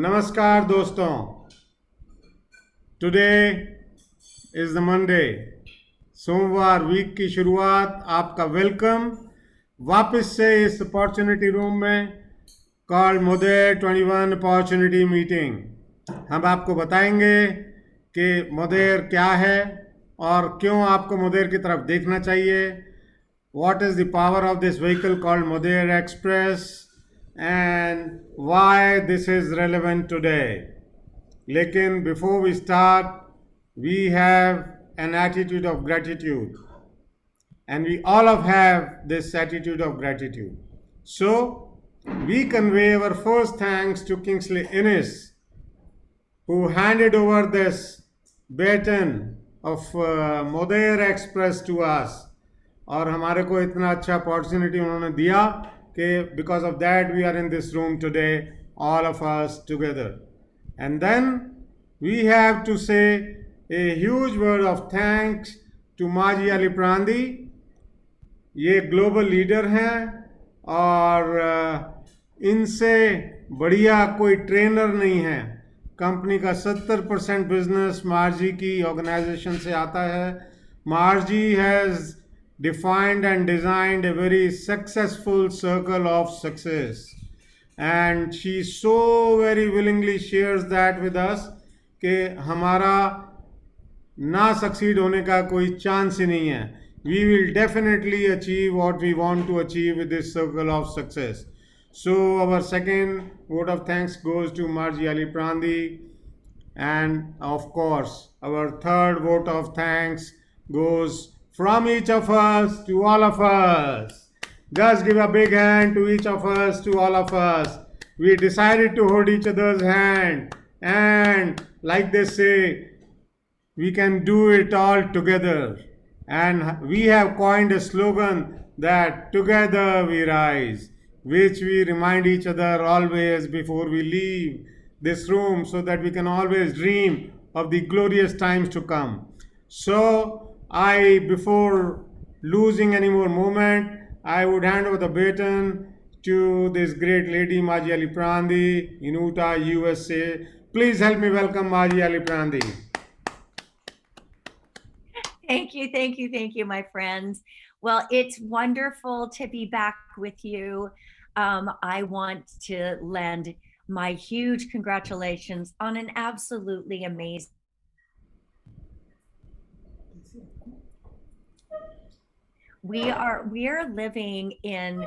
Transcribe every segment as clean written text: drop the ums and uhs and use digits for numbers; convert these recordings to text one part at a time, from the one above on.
नमस्कार दोस्तों। Today is the Monday. सोमवार, वीक की शुरुआत। आपका वेलकम वापस से इस अपॉर्चुनिटी रूम में कॉल्ड मोदेर 21 अपॉर्चुनिटी मीटिंग। हम आपको बताएंगे कि मोदेर क्या है और क्यों आपको मोदेर की तरफ देखना चाहिए। What is the power of this vehicle called Moder Express and why this is relevant today. लेकिन before we start, we have an attitude of gratitude, and we all of have this attitude of gratitude. So we convey our first thanks to Kingsley Innes, who handed over this baton of Moder Express to us. और हमारे को इतना अच्छा opportunity उन्होंने दिया कि because of that we are in this room today, all of us together. And then we have to say a huge word of thanks to Margie Ali प्रांदी. ये global leader हैं और इनसे बढ़िया कोई ट्रेनर नहीं है. कंपनी का 70% बिजनेस मार्जी की ऑर्गेनाइजेशन से आता है. मार्जी has defined and designed a very successful circle of success, and she so very willingly shares that with us कि हमारा ना सक्सीड होने का कोई चांस ही नहीं है. We will definitely achieve what we want to achieve with this circle of success. So our second vote of thanks goes to Marji Ali Prandi, and of course our third vote of thanks goes from each of us to all of us. Just give a big hand to each of us, to all of us. We decided to hold each other's hand, and like they say, we can do it all together. And we have coined a slogan that together we rise, which we remind each other always before we leave this room, so that we can always dream of the glorious times to come. So before losing any more moment, I would hand over the baton to this great lady, Maji Ali Prandi, in Utah, USA. Please help me welcome Maji Ali Prandi. Thank you, my friends. Well, it's wonderful to be back with you. I want to lend my huge congratulations on an absolutely amazing. We are living in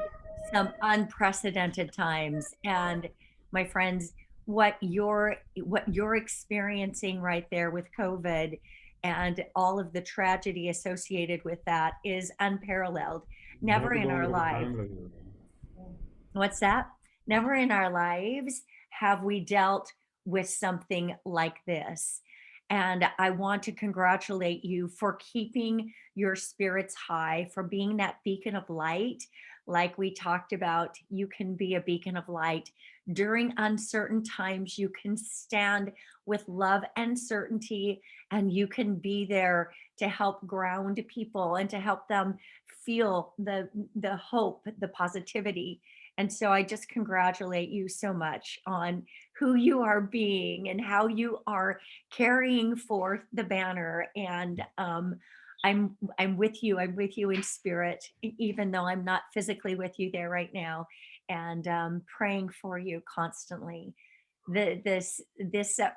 some unprecedented times, and my friends, what you're experiencing right there with COVID and all of the tragedy associated with that is unparalleled. Never in our lives. What's that? Never in our lives have we dealt with something like this. And I want to congratulate you for keeping your spirits high, for being that beacon of light. Like we talked about, you can be a beacon of light. During uncertain times, you can stand with love and certainty, and you can be there to help ground people and to help them feel the hope, the positivity. And so I just congratulate you so much on who you are being and how you are carrying forth the banner. And I'm with you. I'm with you in spirit, even though I'm not physically with you there right now, and praying for you constantly. This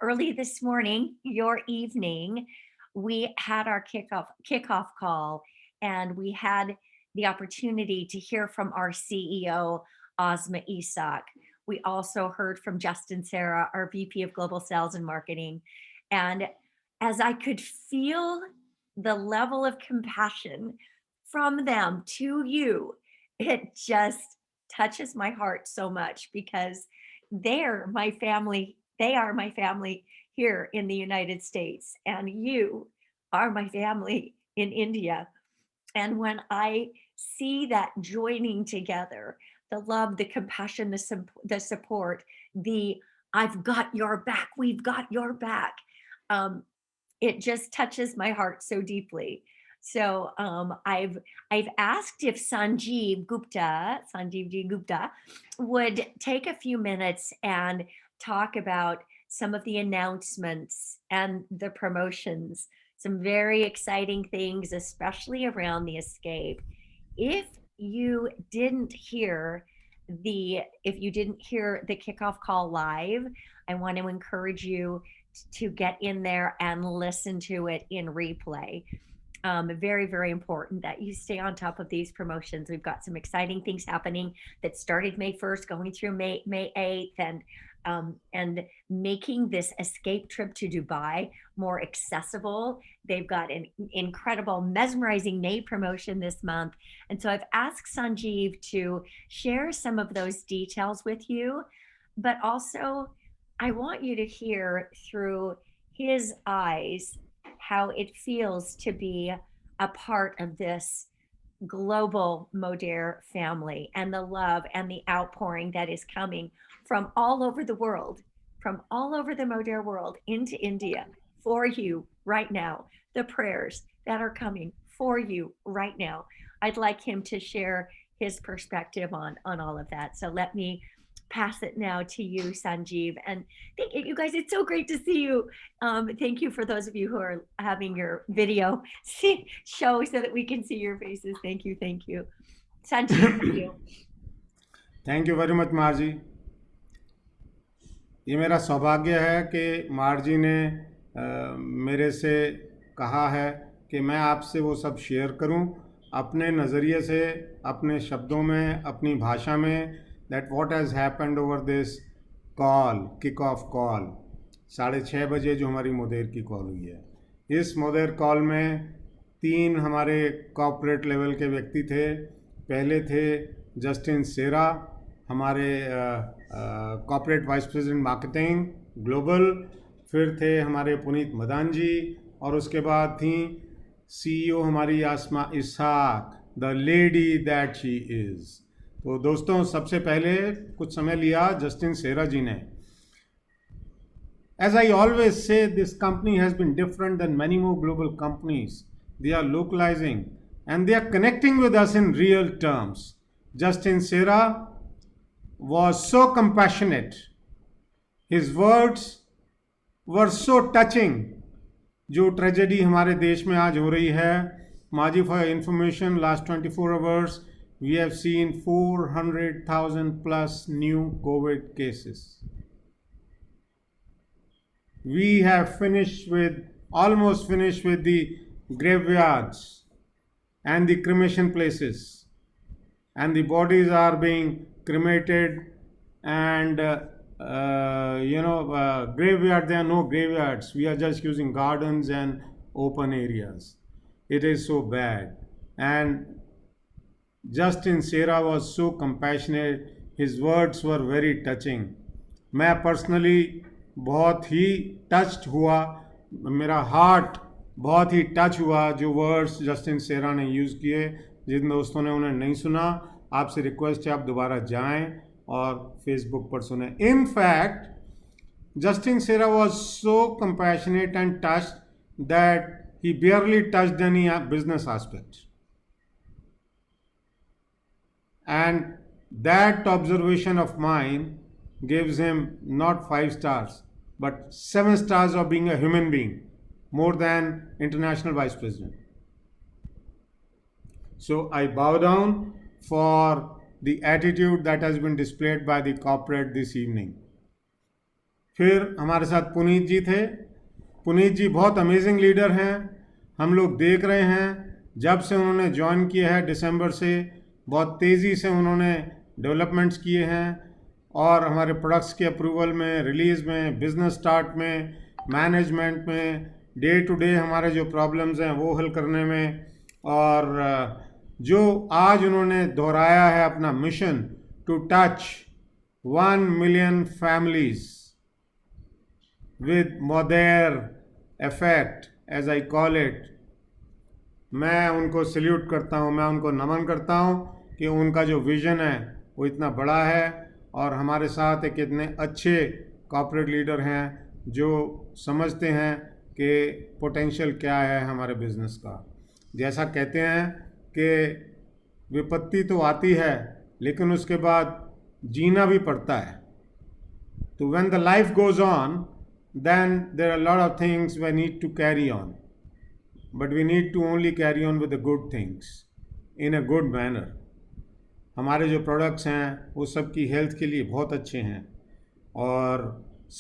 early this morning, your evening, we had our kickoff call, and we had the opportunity to hear from our CEO, Ozma Isak. We also heard from Justin Sarah, our VP of Global Sales and Marketing. And as I could feel the level of compassion from them to you, it just touches my heart so much, because they're my family. They are my family here in the United States, and you are my family in India. And when I see that joining together, the love, the compassion, the support, the I've got your back, we've got your back, um, it just touches my heart so deeply. So I've asked if Sanjeev G. Gupta, would take a few minutes and talk about some of the announcements and the promotions, some very exciting things, especially around the escape. If you didn't hear if you didn't hear the kickoff call live, I want to encourage you to get in there and listen to it in replay. Very, very important that you stay on top of these promotions. We've got some exciting things happening that started May 1st, going through May 8th, and making this escape trip to Dubai more accessible. They've got an incredible, mesmerizing May promotion this month. And so I've asked Sanjeev to share some of those details with you, but also I want you to hear through his eyes how it feels to be a part of this global Modere family and the love and the outpouring that is coming from all over the world, from all over the Modere world into India for you right now, the prayers that are coming for you right now. I'd like him to share his perspective on all of that. So let me pass it now to you, Sanjeev. And thank you guys. It's so great to see you. Thank you for those of you who are having your video show so that we can see your faces. Thank you. Thank you. Sanjeev, thank you. Thank you very much मार्जी। ये मेरा सौभाग्य है कि मार्जी ने मेरे से कहा है कि मैं आपसे वो सब शेयर करूं अपने नज़रिए से, अपने शब्दों में, अपनी भाषा में, that what has happened over this call, kick-off call, 6:30 बजे जो हमारी मोदेर की कॉल हुई है। इस मोदेर कॉल में 3 हमारे कॉर्पोरेट लेवल के व्यक्ति थे। पहले थे जस्टिन सेरा, हमारे corporate vice president marketing global. फिर थे हमारे पुनीत मदान जी, और उसके बाद थी CEO हमारी Asma Ishaq, the lady that she is. तो दोस्तों, सबसे पहले कुछ समय लिया जस्टिन सेरा जी ने। As I always say, this company has been different than many more global companies. They are localizing and they are connecting with us in real terms. Justin Sera was so compassionate. His words were so touching. जो tragedy हमारे देश में आज हो रही है, माजी for information, last 24 hours we have seen 400,000 plus new COVID cases. We have almost finished with the graveyards and the cremation places, and the bodies are being cremated, and graveyard, there are no graveyards. We are just using gardens and open areas. It is so bad. And Justin Sera was so compassionate. His words were very touching. मैं personally बहुत ही touched हुआ, मेरा heart बहुत ही touch हुआ जो words Justin सेरा ने use किए। जिन दोस्तों ने उन्हें नहीं सुना, आपसे रिक्वेस्ट है आप दोबारा जाएं और फेसबुक पर सुने। In fact Justin Sera was so compassionate and touched that he barely touched any business aspect. And that observation of mine gives him not 5 stars, but 7 stars of being a human being, more than international vice president. So I bow down for the attitude that has been displayed by the corporate this evening. फिर हमारे साथ पुनीत जी थे। पुनीत जी बहुत amazing leader हैं। हम लोग देख रहे हैं जब से उन्होंने ज्वाइन किया है दिसंबर से, बहुत तेज़ी से उन्होंने डेवलपमेंट्स किए हैं, और हमारे प्रोडक्ट्स के अप्रूवल में, रिलीज़ में, बिज़नेस स्टार्ट में, मैनेजमेंट में, डे टू डे हमारे जो प्रॉब्लम्स हैं वो हल करने में, और जो आज उन्होंने दोहराया है अपना mission to touch 1 million families with Modere effect, as I call it. मैं उनको सल्यूट करता हूँ, मैं उनको नमन करता हूँ कि उनका जो विज़न है वो इतना बड़ा है, और हमारे साथ एक इतने अच्छे कॉर्पोरेट लीडर हैं जो समझते हैं कि पोटेंशियल क्या है हमारे बिजनेस का। जैसा कहते हैं कि विपत्ति तो आती है लेकिन उसके बाद जीना भी पड़ता है. So when the life goes on, then there are a lot of things we need to carry on. But we need to only carry on with the good things in a good manner. हमारे जो products हैं वो सबकी health के लिए बहुत अच्छे हैं. और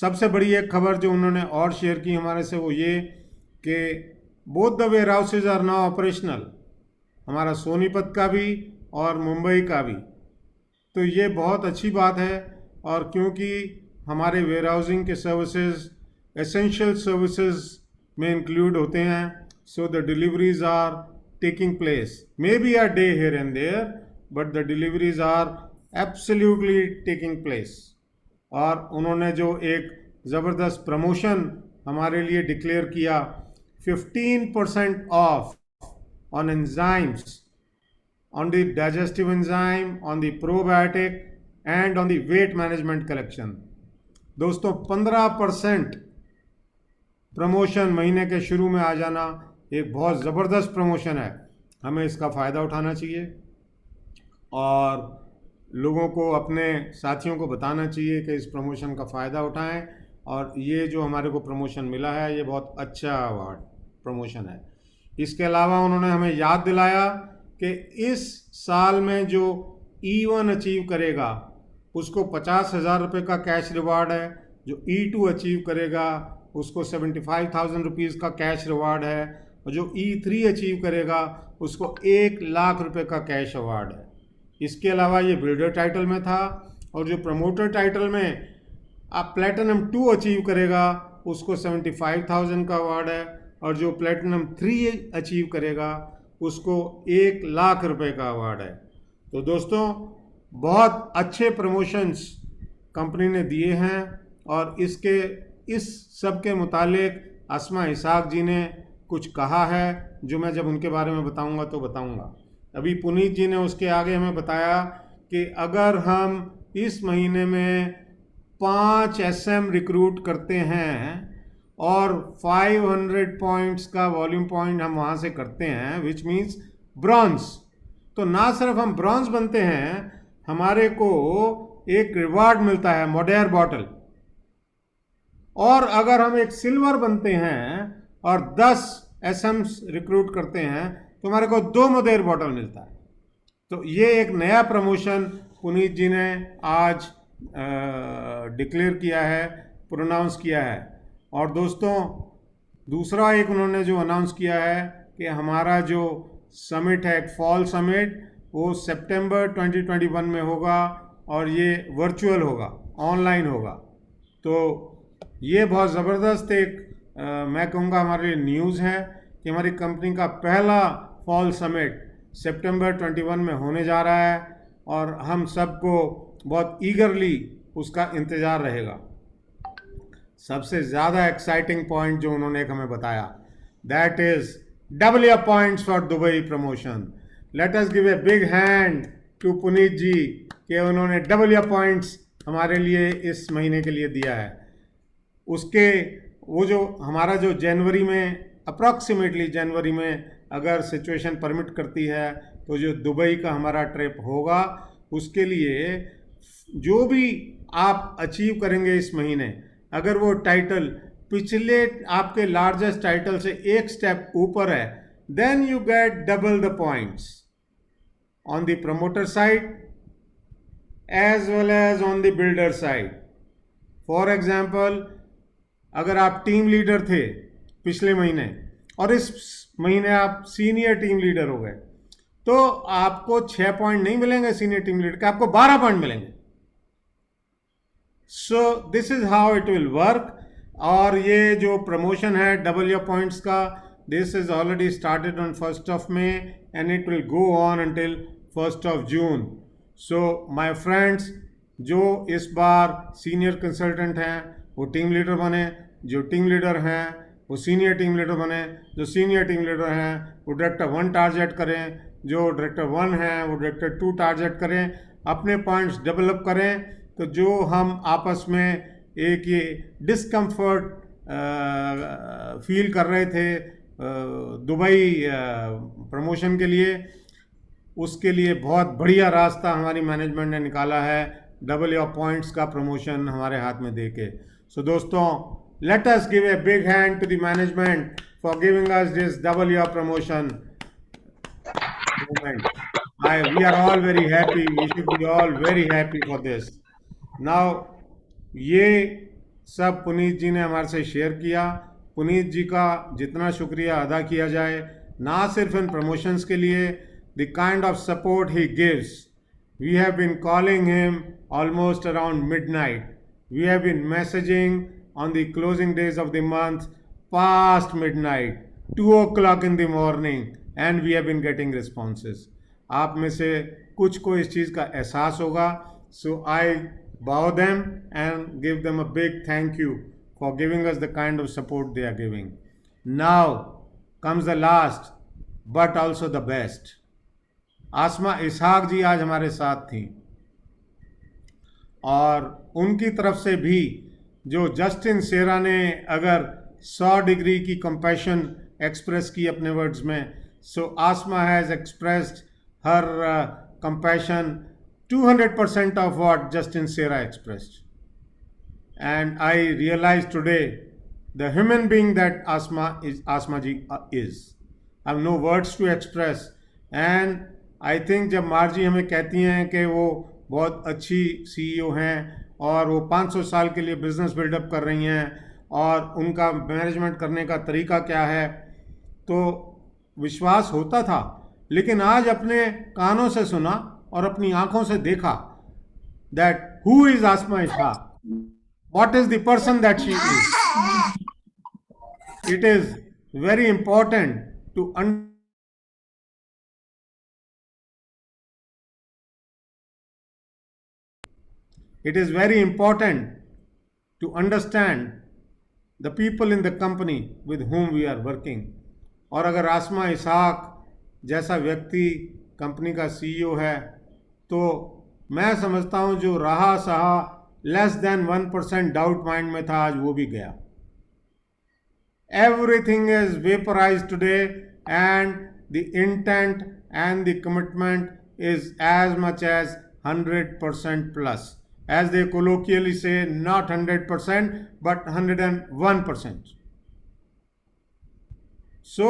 सबसे बड़ी एक खबर जो उन्होंने और शेयर की हमारे से वो ये कि both the warehouses are now operational, हमारा सोनीपत का भी और मुंबई का भी. तो ये बहुत अच्छी बात है. और क्योंकि हमारे वेयर हाउसिंग के सर्विसेज एसेंशियल सर्विसेज में इंक्लूड होते हैं, so the deliveries are taking place. Maybe a day here and there, but the deliveries are absolutely taking place. और उन्होंने जो एक ज़बरदस्त प्रमोशन हमारे लिए डिक्लेयर किया, 15% of on enzymes, on the digestive enzyme, on the probiotic and on the weight management collection. दोस्तों 15% promotion महीने के शुरू में आ जाना एक बहुत ज़बरदस्त प्रमोशन है. हमें इसका फ़ायदा उठाना चाहिए और लोगों को, अपने साथियों को बताना चाहिए कि इस प्रमोशन का फ़ायदा उठाएं. और ये जो हमारे को प्रमोशन मिला है ये बहुत अच्छा अवार्ड प्रमोशन है. इसके अलावा उन्होंने हमें याद दिलाया कि इस साल में जो E1 अचीव करेगा उसको 50,000 रुपये का कैश रिवार्ड है, जो E2 अचीव करेगा उसको 75,000 रुपीज़ का कैश रिवार्ड है, और जो E3 अचीव करेगा उसको 1,00,000 रुपये का कैश अवार्ड है. इसके अलावा ये बिल्डर टाइटल में था. और जो प्रमोटर टाइटल में आप प्लेटिनम 2 अचीव करेगा उसको 75,000 का अवार्ड है, और जो प्लेटिनम 3 अचीव करेगा उसको 1,00,000 रुपये का अवार्ड है. तो दोस्तों बहुत अच्छे प्रमोशंस कंपनी ने दिए हैं. और इस सब के मुतालिक अस्मा इसाक जी ने कुछ कहा है जो मैं जब उनके बारे में बताऊंगा तो बताऊंगा. अभी पुनीत जी ने उसके आगे हमें बताया कि अगर हम इस महीने में 5 SM रिक्रूट करते हैं और 500 पॉइंट्स का वॉल्यूम पॉइंट हम वहाँ से करते हैं, विच मीन्स ब्रॉन्ज, तो ना सिर्फ हम ब्रॉन्ज बनते हैं, हमारे को एक रिवार्ड मिलता है मोडेयर बॉटल. और अगर हम एक सिल्वर बनते हैं और 10 SMs रिक्रूट करते हैं तो हमारे को 2 मोडेयर बॉटल मिलता है. तो ये एक नया प्रमोशन पुनीत जी ने आज डिक्लेयर किया है, प्रोनाउंस किया है. और दोस्तों दूसरा एक उन्होंने जो अनाउंस किया है कि हमारा जो समिट है, एक फॉल समिट, वो सितंबर 2021 में होगा और ये वर्चुअल होगा, ऑनलाइन होगा. तो ये बहुत ज़बरदस्त एक मैं कहूँगा हमारे लिए न्यूज़ है कि हमारी कंपनी का पहला फॉल समिट सितंबर 21 में होने जा रहा है और हम सबको बहुत ईगरली उसका इंतज़ार रहेगा. सबसे ज़्यादा एक्साइटिंग पॉइंट जो उन्होंने एक हमें बताया, that is double your points for Dubai promotion. Let us give a big hand to Puneet ji कि उन्होंने डबल योर पॉइंट्स हमारे लिए इस महीने के लिए दिया है. उसके वो जो हमारा जो जनवरी में, अप्रॉक्सीमेटली जनवरी में अगर सिचुएशन परमिट करती है तो जो दुबई का हमारा ट्रिप होगा, उसके लिए जो भी आप अचीव करेंगे इस महीने, अगर वो टाइटल पिछले आपके लार्जेस्ट टाइटल से एक स्टेप ऊपर है, then you get double the points on the promoter side as well as on the builder side. For example, अगर आप टीम लीडर थे पिछले महीने और इस महीने आप सीनियर टीम लीडर हो गए, तो आपको 6 पॉइंट नहीं मिलेंगे सीनियर टीम लीडर के, आपको 12 पॉइंट मिलेंगे. So this is how it will work. और ये जो प्रमोशन है डबल योर पॉइंट्स का, this is already started on 1st of May and it will go on until 1st of June. So my friends, जो इस बार senior consultant हैं वो team leader बने, जो टीम लीडर हैं वो सीनियर टीम लीडर बने, जो सीनियर टीम लीडर हैं वो डायरेक्टर 1 टारगेट करें, जो डायरेक्टर 1 हैं वो डायरेक्टर 2 टारगेट करें, अपने पॉइंट्स डेवलप करें. तो जो हम आपस में एक ये डिस्कम्फर्ट फील कर रहे थे दुबई प्रमोशन के लिए, उसके लिए बहुत बढ़िया रास्ता हमारी मैनेजमेंट ने निकाला है, डबल योर पॉइंट्स का प्रमोशन हमारे हाथ में देके। सो दोस्तों, let us give a big hand to the management for giving us this double your promotion moment. We are all very happy. We should be all very happy for this. Now, ये सब पुनीत जी ने हमारे से share किया। पुनीत जी का जितना शुक्रिया अदा किया जाए, ना सिर्फ इन प्रमोशंस के लिए, the kind of support he gives, we have been calling him almost around midnight, we have been messaging on the closing days of the month past midnight, 2 o'clock in the morning, and we have been getting responses. आप में से कुछ को इस चीज़ का एहसास होगा, so I bow them and give them a big thank you for giving us the kind of support they are giving. Now comes the last but also the best. आसमा इसहाक जी आज हमारे साथ थी, और उनकी तरफ से भी जो जस्टिन सेरा ने अगर 100 डिग्री की कंपैशन एक्सप्रेस की अपने वर्ड्स में, so Asma has expressed her compassion 200% of what Justin Sera expressed, and I realize today the human being that Asma ji is. I have no words to express, and I think जब Margie हमें कहती हैं कि वो बहुत अच्छी सीईओ हैं और वो 500 साल के लिए बिजनेस बिल्डअप कर रही हैं और उनका मैनेजमेंट करने का तरीका क्या है, तो विश्वास होता था, लेकिन आज अपने कानों से सुना और अपनी आंखों से देखा that who is Asma Ishaq, what is the person that she is. It is very important to It is very important to understand the people in the company with whom we are working. और अगर आसमा इसहाक जैसा व्यक्ति company का CEO है, तो मैं समझता हूँ जो रहा सहा लेस देन 1% डाउट माइंड में था, आज वो भी गया। Everything is vaporized today, and the intent and the commitment is as much as 100% plus. As they colloquially say, not 100% but 101%. So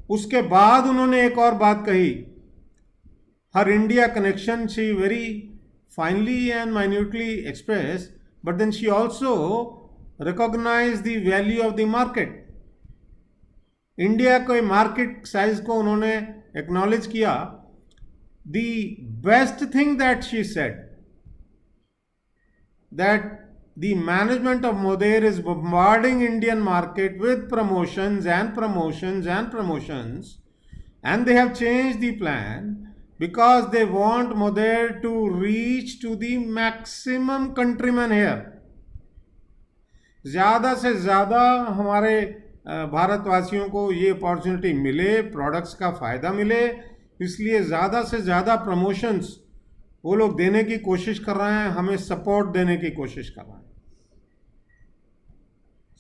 उसके बाद उन्होंने एक और बात कही, her India connection she very finely and minutely expressed, but then she also recognized the value of the market. India के market size को उन्होंने एक्नॉलेज किया। The best thing that she said, that the management of Modair is bombarding Indian market with promotions and promotions and promotions, and they have changed the plan because they want Modair to reach to the maximum countrymen here. ज़्यादा से ज़्यादा हमारे भारतवासियों को ये opportunity मिले, products का फ़ायदा मिले, इसलिए ज़्यादा से ज़्यादा प्रमोशंस वो लोग देने की कोशिश कर रहे हैं, हमें सपोर्ट देने की कोशिश कर रहे हैं।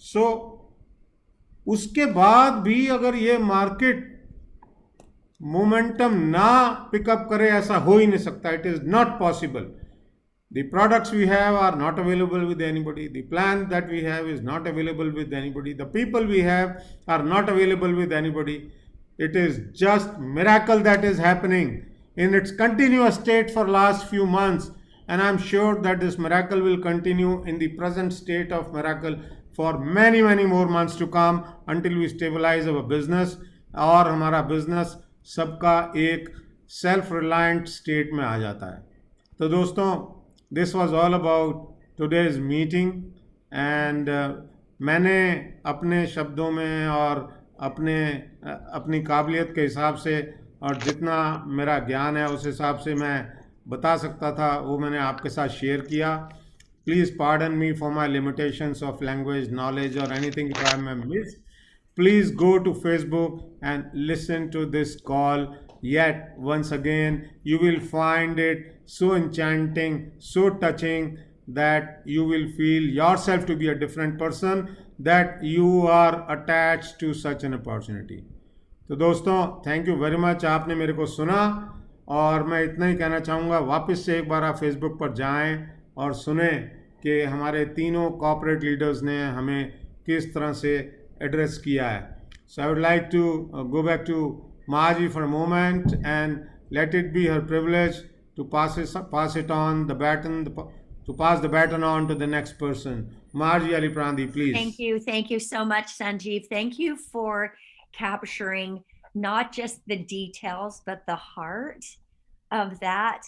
सो उसके बाद भी अगर ये मार्केट मोमेंटम ना पिकअप करे, ऐसा हो ही नहीं सकता। It is not possible. The products we have are not available with anybody, the plan that we have is not available with anybody, the people we have are not available with anybody. It is just miracle that is happening in its continuous state for last few months, and I'm sure that this miracle will continue in the present state of miracle for many more months to come until we stabilize our business और हमारा business सबका एक self reliant state में आ जाता है। तो दोस्तों, this was all about today's meeting, and मैंने अपने शब्दों में और अपनी काबिलियत के हिसाब से और जितना मेरा ज्ञान है उस हिसाब से मैं बता सकता था वो मैंने आपके साथ शेयर किया। Please pardon me for my limitations of language, knowledge और anything if I am miss. Please go to Facebook and listen to this call yet once again. You will find it so enchanting, so touching that you will feel yourself to be a different person, that you are attached to such an opportunity. तो दोस्तों, thank you very much, आपने मेरे को सुना। और मैं इतना ही कहना चाहूँगा, वापस से एक बार आप फेसबुक पर जाएं और सुने कि हमारे तीनों कॉर्पोरेट लीडर्स ने हमें किस तरह से एड्रेस किया है। So I would like to go back to Margie for a moment, and let it be her privilege to pass it on the baton, to pass the baton on to the next person. Margie Ali Prandi, please. Thank you so much, Sanjeev. Thank you for capturing not just the details, but the heart of that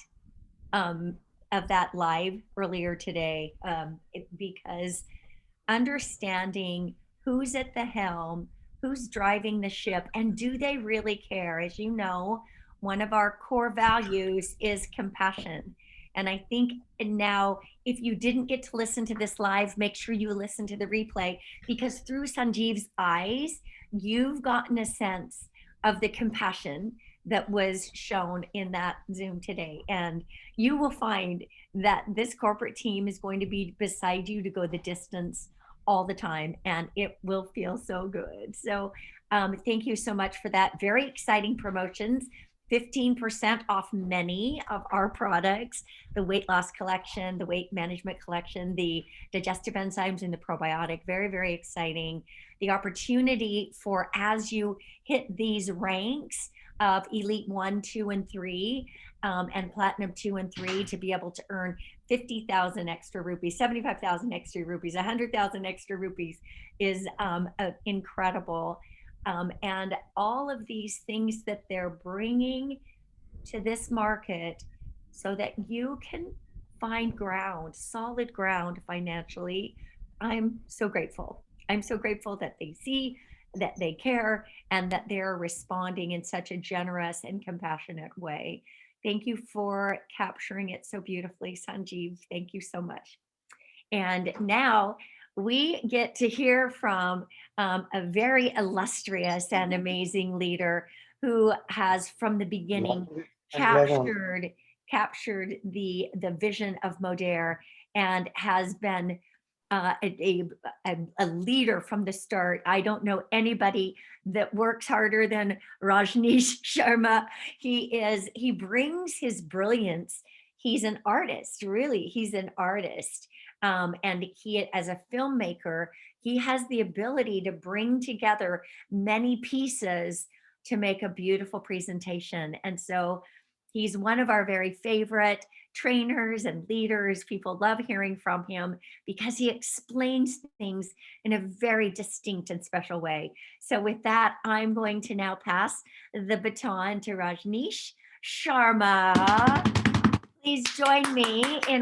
live earlier today, because understanding who's at the helm, who's driving the ship, and do they really care? As you know, one of our core values is compassion. And I think now, if you didn't get to listen to this live, make sure you listen to the replay, because through Sanjeev's eyes, you've gotten a sense of the compassion that was shown in that Zoom today. And you will find that this corporate team is going to be beside you to go the distance all the time, and it will feel so good. So thank you so much for that. Very exciting promotions. 15% off many of our products, the weight loss collection, the weight management collection, the digestive enzymes, and the probiotic. Very, very exciting. The opportunity for, as you hit these ranks of Elite 1, 2, and 3, and Platinum 2 and 3, to be able to earn 50,000 extra rupees, 75,000 extra rupees, 100,000 extra rupees is incredible. And all of these things that they're bringing to this market so that you can find ground, solid ground financially. I'm so grateful. I'm so grateful that they see, that they care, and that they're responding in such a generous and compassionate way. Thank you for capturing it so beautifully, Sanjeev. Thank you so much. And now we get to hear from a very illustrious and amazing leader who has, from the beginning, captured the vision of Modere, and has been a leader from the start. I don't know anybody that works harder than Rajneesh Sharma. He brings his brilliance. He's an artist, really. He's an artist. And he, as a filmmaker, he has the ability to bring together many pieces to make a beautiful presentation. And so he's one of our very favorite trainers and leaders. People love hearing from him because he explains things in a very distinct and special way. So with that, I'm going to now pass the baton to Rajneesh Sharma. Please join me in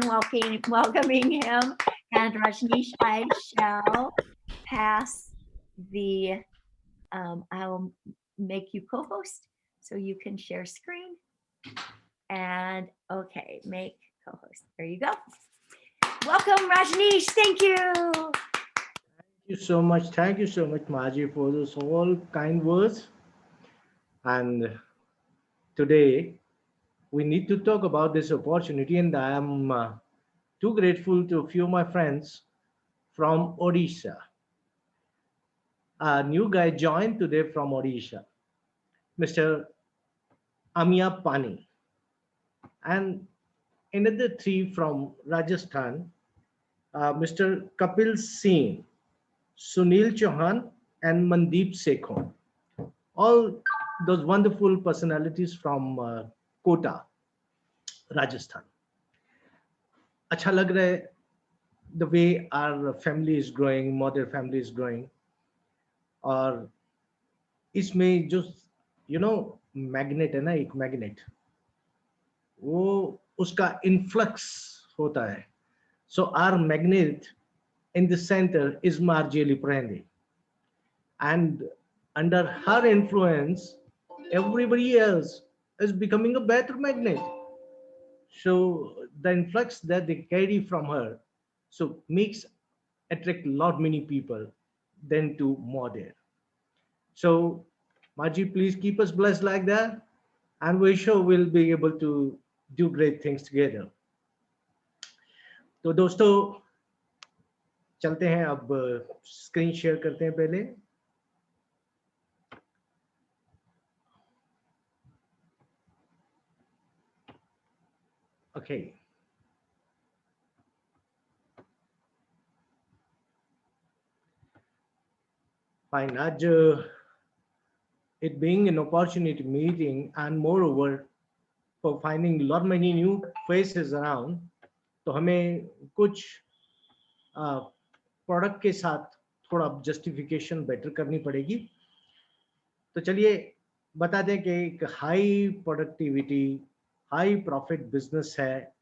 welcoming him. And Rajneesh, I shall pass the, I'll make you co-host so you can share screen. And okay, make co-host. There you go. Welcome, Rajneesh. Thank you. Thank you so much. Thank you so much, Margie, for those all kind words. And today we need to talk about this opportunity, and I am too grateful to a few of my friends from Odisha. A new guy joined today from Odisha, Mr. Amia Pani, and another three from Rajasthan, Mr. Kapil Singh, Sunil Chauhan, and Mandeep Sekhon. All those wonderful personalities from Kota, Rajasthan. अच्छा लग रहा है the way our family is growing, Modere family is growing. और इसमें जो magnet है ना, एक मैग्नेट, वो उसका इन्फ्लक्स होता है. So our magnet in the center is Margie Liprandi, and under her influence, everybody else is becoming a better magnet. So the influx that they carry from her, so makes attract a lot many people then to Modere. So Margie, please keep us blessed like that, and we're sure we'll be able to do great things together. तो दोस्तों चलते हैं, अब screen share करते हैं पहले। Okay, fine. आज it being an opportunity meeting and moreover for finding lot many new faces around, तो हमें कुछ प्रोडक्ट के साथ थोड़ा जस्टिफिकेशन बेटर करनी पड़ेगी। तो चलिए बता दें कि एक high productivity high profit business है,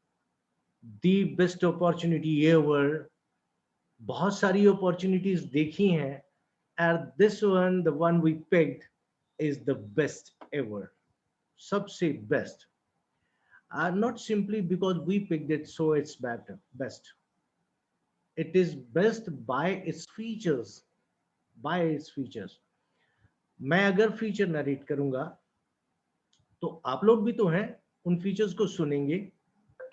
दी बेस्ट अपॉर्चुनिटी एवर। बहुत सारी अपॉर्चुनिटीज देखी हैं, and this one, the one we picked, is the best ever, सबसे best. Not simply because we picked it so it's better, best. It is best by its features, by its features. मैं अगर feature narrate करूंगा तो आप लोग भी तो हैं, उन फीचर्स को सुनेंगे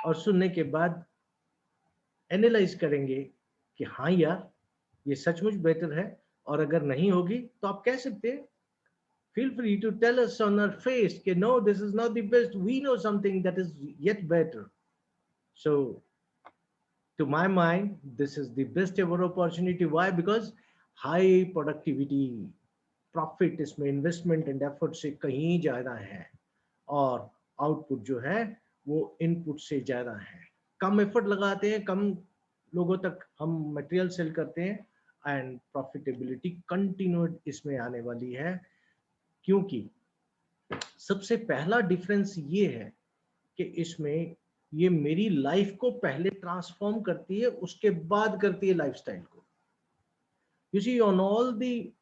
और सुनने के बाद एनालाइज करेंगे कि हाँ यार ये सचमुच बेहतर है, और अगर नहीं होगी तो आप कह सकते हैं, feel free to tell us on our face कि no, this is not the best, we know something that is yet better. So to my mind, this is the best ever opportunity. Why? Because high productivity, profit इसमें investment and effort से कहीं ज्यादा है, और output जो है वो input से ज्यादा है। कम एफर्ट लगाते हैं, कम लोगों तक हम मटेरियल सेल करते हैं, एंड प्रॉफिटेबिलिटी कंटिन्यूड इसमें आने वाली है। क्योंकि सबसे पहला डिफरेंस ये है कि इसमें ये मेरी लाइफ को पहले ट्रांसफॉर्म करती है, उसके बाद करती है लाइफस्टाइल को। You see, on all the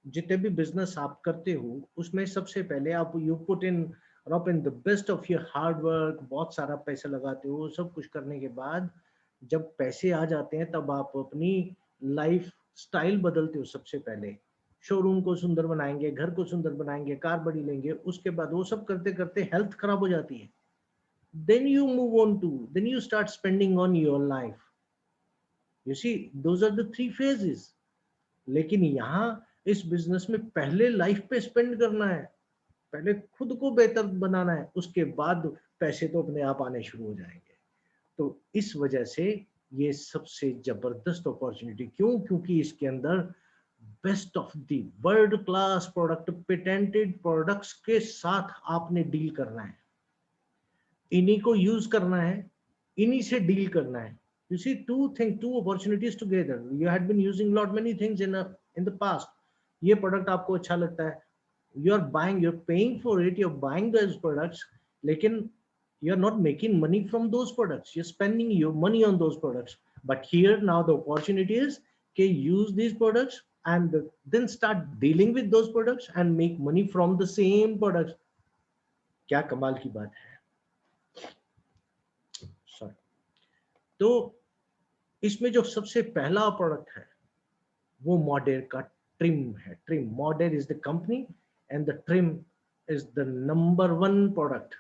जितने भी बिजनेस आप करते हो उसमें सबसे पहले आप you put in the best of your hard work, बहुत सारा पैसा लगाते हो, सब कुछ करने के बाद जब पैसे आ जाते हैं तब आप अपनी लाइफ स्टाइल बदलते हो। सबसे पहले शोरूम को सुंदर बनाएंगे, घर को सुंदर बनाएंगे, कार बड़ी लेंगे, उसके बाद वो सब करते करते हेल्थ खराब हो जाती है। then you move on to, then you start spending on your life. You see, those are the three phases. लेकिन यहाँ इस बिजनेस में पहले लाइफ पे स्पेंड करना है, पहले खुद को बेहतर बनाना है, उसके बाद पैसे तो अपने आप आने शुरू हो जाएंगे। तो इस वजह से ये सबसे जबरदस्त अपॉर्चुनिटी। क्यों? क्योंकि इसके अंदर best of the world class product, patented products के साथ आपने डील करना है, इन्हीं को यूज करना है, इन्हीं से डील करना है। You see, two opportunities together. You had been using lot many things in the past. ये प्रोडक्ट आपको अच्छा लगता है, you're paying for it, you're buying those products, लेकिन you're not making money from those products, you're spending your money on those products. But here now the opportunity is to use these products and then start dealing with those products and make money from the same products. क्या कमाल की बात है। तो इसमें जो सबसे पहला प्रोडक्ट है वो मॉडेर का ट्रिम है। Trim, Modere is the company and the trim is the number 1 product,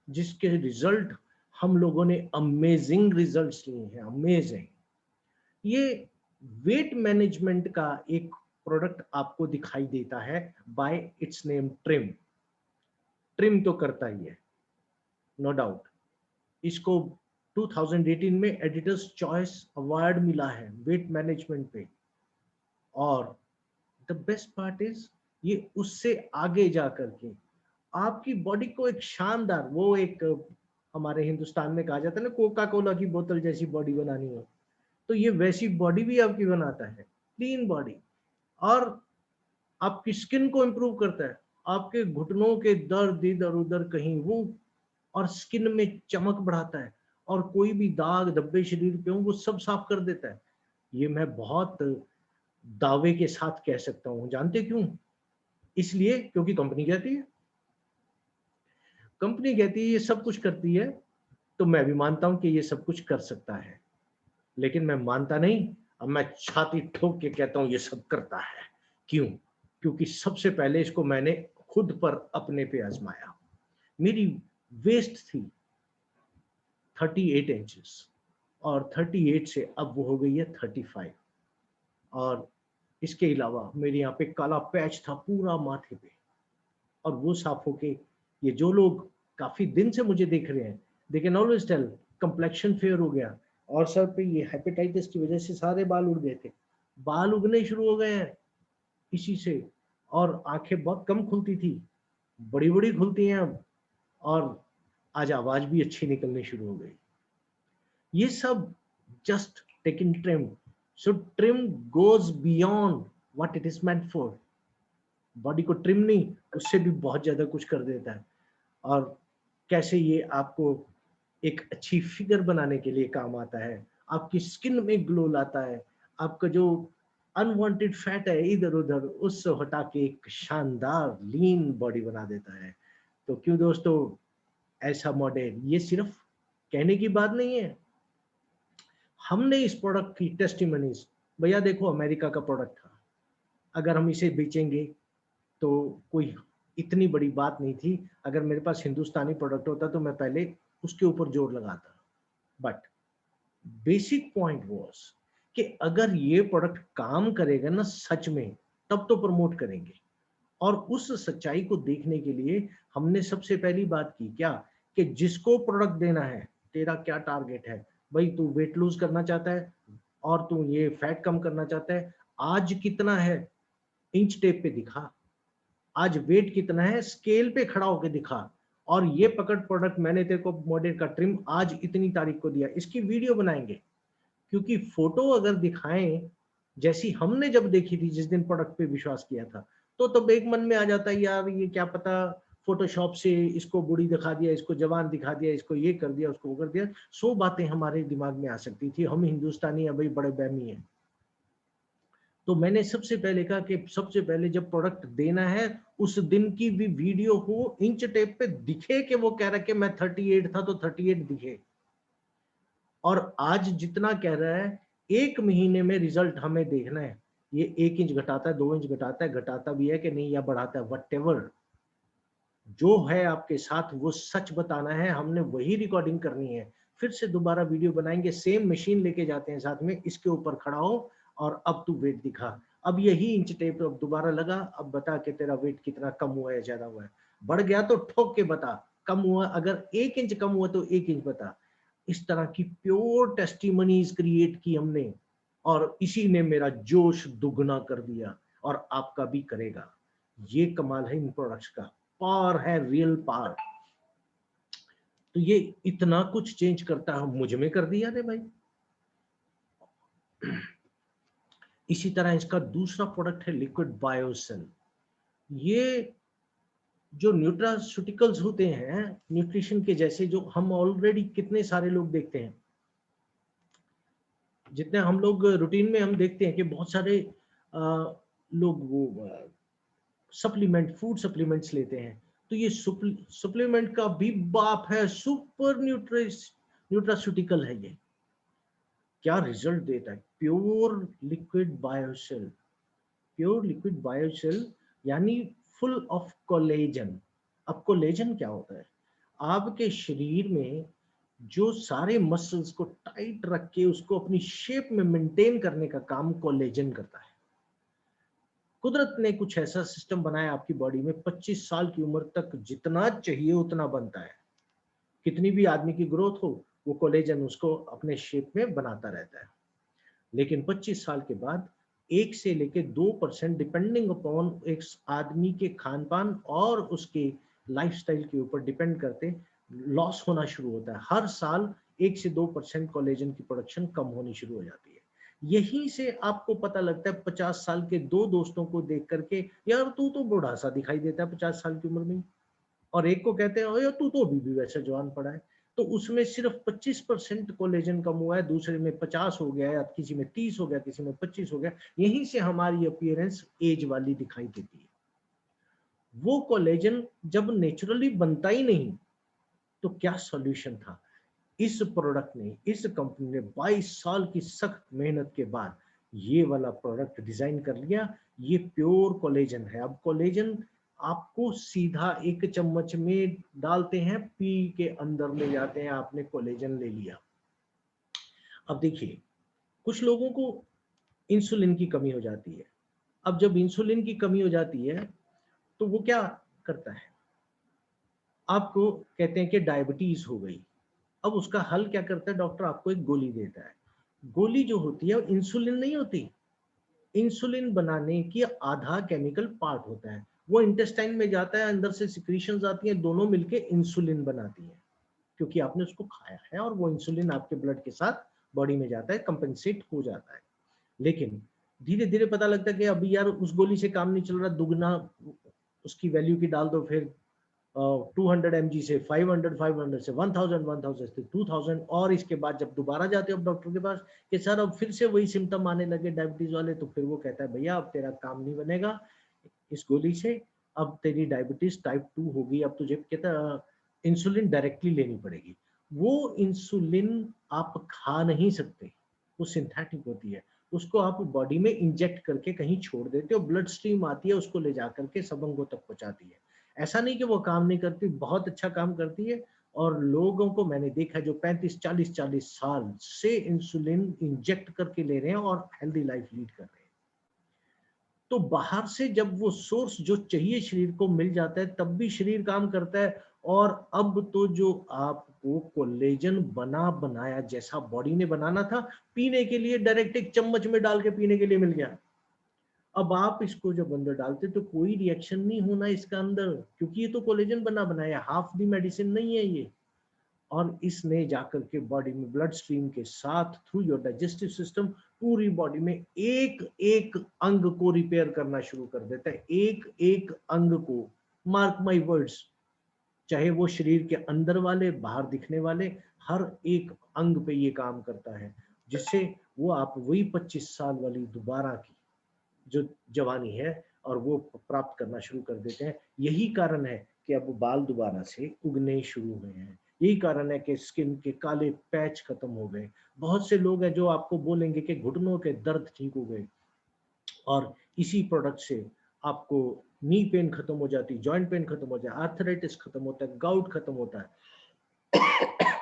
जिसके रिजल्ट हम लोगों ने अमेजिंग रिजल्ट्स लिए हैं, अमेजिंग। ये वेट मैनेजमेंट का एक प्रोडक्ट आपको दिखाई देता है bye it's name trim. Trim तो करता ही है, नो डाउट। इसको 2018 में एडिटर्स चॉइस अवार्ड मिला है वेट मैनेजमेंट पे। और द बेस्ट पार्ट इज ये उससे आगे जा करके आपकी बॉडी को एक शानदार, वो एक हमारे हिंदुस्तान में कहा जाता है ना, कोका कोला की बोतल जैसी बॉडी बनानी हो, तो ये वैसी बॉडी भी आपकी बनाता है, क्लीन बॉडी। और आपकी स्किन को इम्प्रूव करता है, आपके घुटनों के दर्द इधर उधर कहीं वो, और स्किन में चमक बढ़ाता है, और कोई भी दाग धब्बे शरीर पे हो वो सब साफ कर देता है। ये मैं बहुत दावे के साथ कह सकता हूँ। जानते क्यों? इसलिए क्योंकि कंपनी कहती है ये सब कुछ करती है, तो मैं भी मानता हूं कि ये सब कुछ कर सकता है। लेकिन मैं मानता नहीं, अब मैं छाती ठोक के कहता हूं ये सब करता है। क्यों? क्योंकि सबसे पहले इसको मैंने खुद पर अपने पे आजमाया। मेरी वेस्ट थी 38 इंचेस और 38 से अब वो हो गई है 35। और इसके अलावा मेरे यहाँ पे काला पैच था पूरा माथे पे, और वो साफ होके, ये जो लोग काफी दिन से मुझे देख रहे हैं, they can always tell complexion fair हो गया, और सर पे ये हेपेटाइटिस की वजह से सारे बाल उड़ गए थे, बाल उगने शुरू हो गए हैं इसी से। और आंखें बहुत कम खुलती थी, बड़ी बड़ी खुलती हैं अब, और आज आवाज भी अच्छी निकलनी शुरू हो गई। ये सब just taking trim. So trim goes beyond what it is meant for. Body को ट्रिम नहीं, उससे भी बहुत ज्यादा कुछ कर देता है। और कैसे ये आपको एक अच्छी फिगर बनाने के लिए काम आता है, आपकी स्किन में ग्लो लाता है, आपका जो अनवांटेड फैट है इधर उधर उससे हटा के एक शानदार लीन बॉडी बना देता है। तो क्यों दोस्तों, ऐसा मॉडल, ये सिर्फ कहने की बात नहीं है, हमने इस प्रोडक्ट की टेस्टिमनीज, भैया देखो अमेरिका का प्रोडक्ट था, अगर हम इसे बेचेंगे तो कोई इतनी बड़ी बात नहीं थी, अगर मेरे पास हिंदुस्तानी प्रोडक्ट होता तो मैं पहले उसके ऊपर जोर लगाता। बट बेसिक पॉइंट वाज कि अगर ये प्रोडक्ट काम करेगा ना सच में, तब तो प्रमोट करेंगे। और उस सच्चाई को देखने के लिए हमने सबसे पहली बात की क्या, कि जिसको प्रोडक्ट देना है, तेरा क्या टारगेट है भाई, तू वेट लूज करना चाहता है और तू ये फैट कम करना चाहता है, आज कितना है इंच टेप पे दिखा, आज वेट कितना है स्केल पे खड़ा होके दिखा, और ये पकड़ प्रोडक्ट मैंने तेरे को मॉडल का ट्रिम आज इतनी तारीख को दिया, इसकी वीडियो बनाएंगे। क्योंकि फोटो अगर दिखाएं जैसी हमने जब देखी थी जिस दिन प्रोडक्ट पे विश्वास किया था, तो तब एक मन में आ जाता है यार ये क्या पता फोटोशॉप से इसको बुढ़ी दिखा दिया, इसको जवान दिखा दिया, इसको ये कर दिया, उसको वो कर दिया, 100 बातें हमारे दिमाग में आ सकती थी। हम हिंदुस्तानी है भाई, बड़े बैमी हैं। तो मैंने सबसे पहले कहा कि सबसे पहले जब प्रोडक्ट देना है उस दिन की भी वीडियो हो, इंच टेप पे दिखे कि वो कह रहा है कि मैं 38 था तो 38 दिखे। और आज जितना कह रहा है, एक महीने में रिजल्ट हमें देखना है, ये 1 इंच घटाता है, 2 इंच घटाता है, घटाता भी है कि नहीं, या बढ़ाता है, वटेवर जो है आपके साथ वो सच बताना है, हमने वही रिकॉर्डिंग करनी है। फिर से दोबारा वीडियो बनाएंगे, सेम मशीन लेके जाते हैं साथ में, इसके ऊपर खड़ा हो और अब तू वेट दिखा, अब यही इंच टेप अब दोबारा लगा, अब बता के तेरा वेट कितना कम हुआ है, ज्यादा हुआ है, बढ़ गया तो ठोक के बता, कम हुआ अगर 1 इंच कम हुआ तो 1 इंच बता। इस तरह की प्योर टेस्टिमनीज क्रिएट की हमने, और इसी ने मेरा जोश दुगना कर दिया, और आपका भी करेगा। ये कमाल है इन प्रोडक्ट्स का, पावर है, रियल पावर। तो ये इतना कुछ चेंज करता है, मुझ में कर दिया रे भाई। इसी तरह इसका दूसरा प्रोडक्ट है लिक्विड बायोसेल। ये जो न्यूट्रास्यूटिकल्स होते हैं न्यूट्रिशन के जैसे, जो हम ऑलरेडी कितने सारे लोग देखते हैं, जितने हम लोग रूटीन में हम देखते हैं कि बहुत सारे लोग वो सप्लीमेंट, फूड सप्लीमेंट्स लेते हैं, तो ये सप्लीमेंट का भी बाप है, सुपर न्यूट्रास्यूटिकल है ये। क्या रिजल्ट देता है, प्योर लिक्विड बायोसेल। प्योर लिक्विड बायोसेल यानी फुल ऑफ कोलेजन। अब कोलेजन क्या होता है, आपके शरीर में जो सारे मसल्स को टाइट रख के उसको अपनी शेप में मेंटेन करने का काम कोलेजन करता है। कुदरत ने कुछ ऐसा सिस्टम बनाया आपकी बॉडी में, 25 साल की उम्र तक जितना चाहिए उतना बनता है, कितनी भी आदमी की ग्रोथ हो वो कोलेजन उसको अपने शेप में बनाता रहता है। लेकिन 25 साल के बाद 1 से लेके 2% डिपेंडिंग अपॉन एक आदमी के खान पान और उसके लाइफस्टाइल के ऊपर डिपेंड करते लॉस होना शुरू होता है। हर साल 1 से 2% कोलेजन की प्रोडक्शन कम होनी शुरू हो जाती है। यहीं से आपको पता लगता है 50 साल के दो दोस्तों को देख करके, यार तू तो बूढ़ा सा दिखाई देता है 50 साल की उम्र में, और एक को कहते हैं यार तू तो अभी भी वैसा जवान पड़ा है। तो उसमें सिर्फ 25% कोलेजन कम हुआ है, दूसरे में 50 हो गया है, किसी में 30 हो गया, किसी में 25 हो गया। यहीं से हमारी अपीयरेंस एज वाली दिखाई देती है। वो कोलेजन जब नेचुरली बनता ही नहीं, तो क्या सॉल्यूशन था, इस प्रोडक्ट ने, इस कंपनी ने 22 साल की सख्त मेहनत के बाद ये वाला प्रोडक्ट डिजाइन कर लिया। ये प्योर कोलेजन है। अब कोलेजन आपको सीधा 1 चम्मच में डालते हैं, पी के अंदर ले जाते हैं, आपने कोलेजन ले लिया। अब देखिए, कुछ लोगों को इंसुलिन की कमी हो जाती है। अब जब इंसुलिन की कमी हो जाती है तो वो क्या करता है, आपको कहते हैं कि डायबिटीज हो गई। अब उसका हल क्या करता है, डॉक्टर आपको एक गोली देता है। गोली जो होती है वो इंसुलिन नहीं होती। इंसुलिन बनाने की आधा केमिकल पार्ट होता है, वो इंटेस्टाइन में जाता है, अंदर से सिक्रीशंस आती हैं, दोनों मिलके इंसुलिन बनाती हैं, क्योंकि आपने उसको खाया है और वो इंसुलिन आपके ब्लड के साथ बॉडी में जाता है, कंपेंसेट हो जाता है। लेकिन धीरे धीरे पता लगता है कि अभी यार उस गोली से काम नहीं चल रहा, दुगना उसकी वैल्यू की डाल दो, फिर 200 mg से 500, 500 से 1000, 1000 से 2000, और इसके बाद जब दोबारा जाते हो डॉक्टर के पास कि सर अब फिर से वही सिम्टम आने लगे डायबिटीज वाले, तो फिर वो कहता है भैया अब तेरा काम नहीं बनेगा इस गोली से, अब तेरी डायबिटीज टाइप 2 होगी, अब तुझे कहता इंसुलिन डायरेक्टली लेनी पड़ेगी। वो इंसुलिन आप खा नहीं सकते, वो सिंथेटिक होती है, उसको आप बॉडी में इंजेक्ट करके कहीं छोड़ देते हो, ब्लड स्ट्रीम आती है उसको ले जा करके सब अंगों तक पहुंचाती है। ऐसा नहीं कि वो काम नहीं करती, बहुत अच्छा काम करती है। और लोगों को मैंने देखा जो 35, 40 साल से इंसुलिन इंजेक्ट करके ले रहे हैं और हेल्दी लाइफ लीड कर रहे हैं। तो बाहर से जब वो सोर्स जो चाहिए शरीर को मिल जाता है तब भी शरीर काम करता है। और अब तो जो आपको कोलेजन बना बनाया जैसा बॉडी ने बनाना था, पीने के लिए डायरेक्ट एक चम्मच में डाल के पीने के लिए मिल गया। अब आप इसको जब अंदर डालते तो कोई रिएक्शन नहीं होना इसका अंदर, क्योंकि ये तो कोलेजन बना बनाया, हाफ दी मेडिसिन नहीं है ये। और इसने जाकर के बॉडी में ब्लड स्ट्रीम के साथ थ्रू योर डाइजेस्टिव सिस्टम पूरी बॉडी में एक एक अंग को रिपेयर करना शुरू कर देता है, एक एक अंग को। मार्क माय वर्ड्स, चाहे वो शरीर के अंदर वाले बाहर दिखने वाले, हर एक अंग पे ये काम करता है, जिससे वो आप वही 25 साल वाली दोबारा की जो जवानी है और वो प्राप्त करना शुरू कर देते हैं। यही कारण है कि अब बाल दोबारा से उगने शुरू हुए हैं, यही कारण है कि स्किन के काले पैच खत्म हो गए। बहुत से लोग हैं जो आपको बोलेंगे कि घुटनों के दर्द ठीक हो गए, और इसी प्रोडक्ट से आपको नी पेन खत्म हो जाती, जॉइंट पेन खत्म हो जाए, आर्थराइटिस खत्म होता है, गाउट खत्म होता है।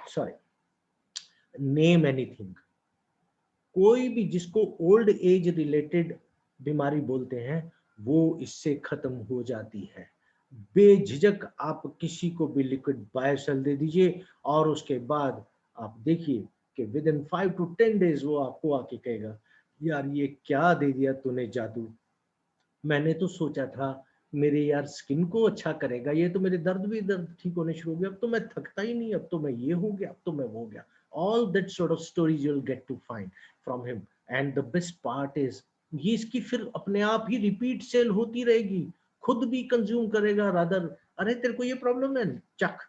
सॉरी, नेम एनीथिंग, कोई भी जिसको ओल्ड एज रिलेटेड बीमारी बोलते हैं वो इससे खत्म हो जाती है। बेझिझक आप किसी को भी लिक्विड बायोसेल दे दीजिए और उसके बाद आप देखिए कि विद इन 5 to 10 days वो आपको आके कहेगा यार ये क्या दे दिया तूने जादू, मैंने तो सोचा था मेरे यार स्किन को अच्छा करेगा, ये तो मेरे दर्द ठीक होने शुरू हो गया, अब तो मैं थकता ही नहीं, अब तो मैं ये हो गया, अब तो मैं वो हो गया। All that sort of stories you will get to find from him. And the best part is ये इसकी फिर अपने आप ही रिपीट सेल होती रहेगी, खुद भी कंज्यूम करेगा रादर। अरे तेरे को ये प्रॉब्लम है चख,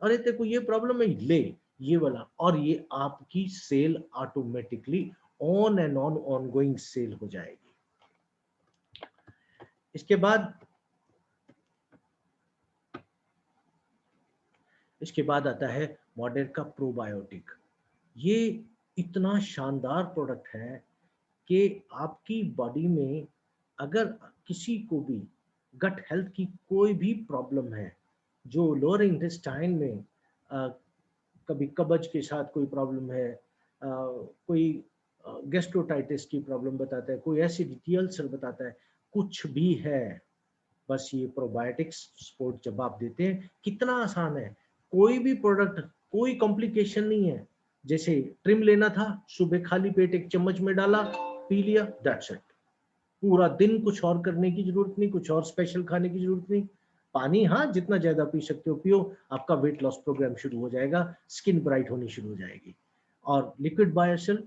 अरे तेरे को ये प्रॉब्लम है ले ये वाला, और ये आपकी sale automatically on and on ongoing sale हो जाएगी। इसके बाद आता है मॉडर्न का प्रोबायोटिक। ये इतना शानदार प्रोडक्ट है कि आपकी बॉडी में अगर किसी को भी गट हेल्थ की कोई भी प्रॉब्लम है, जो लोअर इंटेस्टाइन में कभी कब्ज के साथ कोई प्रॉब्लम है, कोई गैस्ट्रोटाइटिस की प्रॉब्लम बताता है, कोई एसिडिटी अल्सर बताता है, कुछ भी है, बस ये प्रोबायोटिक्स सपोर्ट जब आप देते हैं, कितना आसान है। कोई भी प्रोडक्ट, कोई कॉम्प्लिकेशन नहीं है। जैसे ट्रिम लेना था, सुबह खाली पेट एक चम्मच में डाला, पी लिया, दैट्स इट। पूरा दिन कुछ और करने की जरूरत नहीं, कुछ और स्पेशल खाने की जरूरत नहीं। पानी हाँ जितना ज्यादा पी सकते हो पियो, आपका वेट लॉस प्रोग्राम शुरू हो जाएगा, स्किन ब्राइट होनी शुरू हो जाएगी। और लिक्विड बायोसेल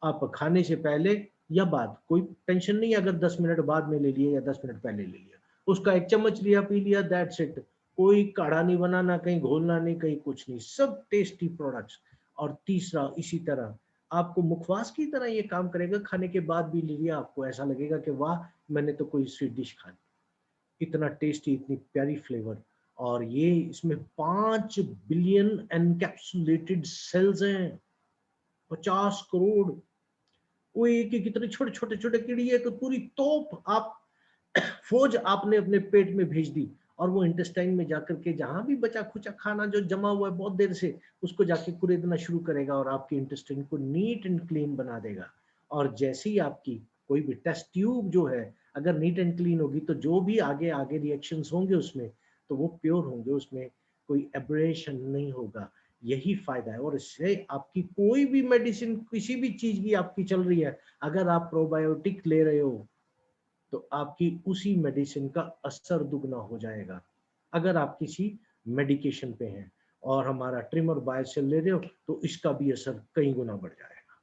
आप खाने से पहले या बाद कोई टेंशन नहीं, अगर 10 मिनट बाद में ले लिया या 10 मिनट पहले ले लिया, उसका एक चम्मच लिया पी लिया, दैट्स इट। कोई काढ़ा नहीं बनाना, कहीं घोलना नहीं, कहीं कुछ नहीं, सब टेस्टी प्रोडक्ट्स। और तीसरा इसी तरह आपको मुखवास की तरह ये काम करेगा, खाने के बाद भी ले लिया आपको ऐसा लगेगा कि वाह मैंने तो कोई स्वीट डिश खा ली, इतना टेस्टी, इतनी प्यारी फ्लेवर। और ये इसमें 5 बिलियन एनकैप्सुलेटेड सेल्स हैं, 50 करोड़। वो एक एक इतने छोटे छोटे छोटे कीड़ी है कि पूरी तोप आप फौज आपने अपने पेट में भेज दी और वो इंटेस्टाइन में जाकर के जहां भी बचा खुचा खाना जो जमा हुआ है बहुत देर से, उसको जाके कुरेदना शुरू करेगा और आपके इंटेस्टाइन को नीट एंड क्लीन बना देगा। और जैसे ही आपकी कोई भी टेस्ट ट्यूब जो है अगर नीट एंड क्लीन होगी, तो जो भी आगे आगे रिएक्शंस होंगे उसमें, तो वो प्योर होंगे, उसमें कोई एब्रेशन नहीं होगा। यही फायदा है। और इससे आपकी कोई भी मेडिसिन, किसी भी चीज की आपकी चल रही है, अगर आप प्रोबायोटिक ले रहे हो तो आपकी उसी मेडिसिन का असर दुगना हो जाएगा। अगर आप किसी मेडिकेशन पे हैं और हमारा ट्रिमर बायोसेल ले रहे हो, तो इसका भी असर कई गुना बढ़ जाएगा।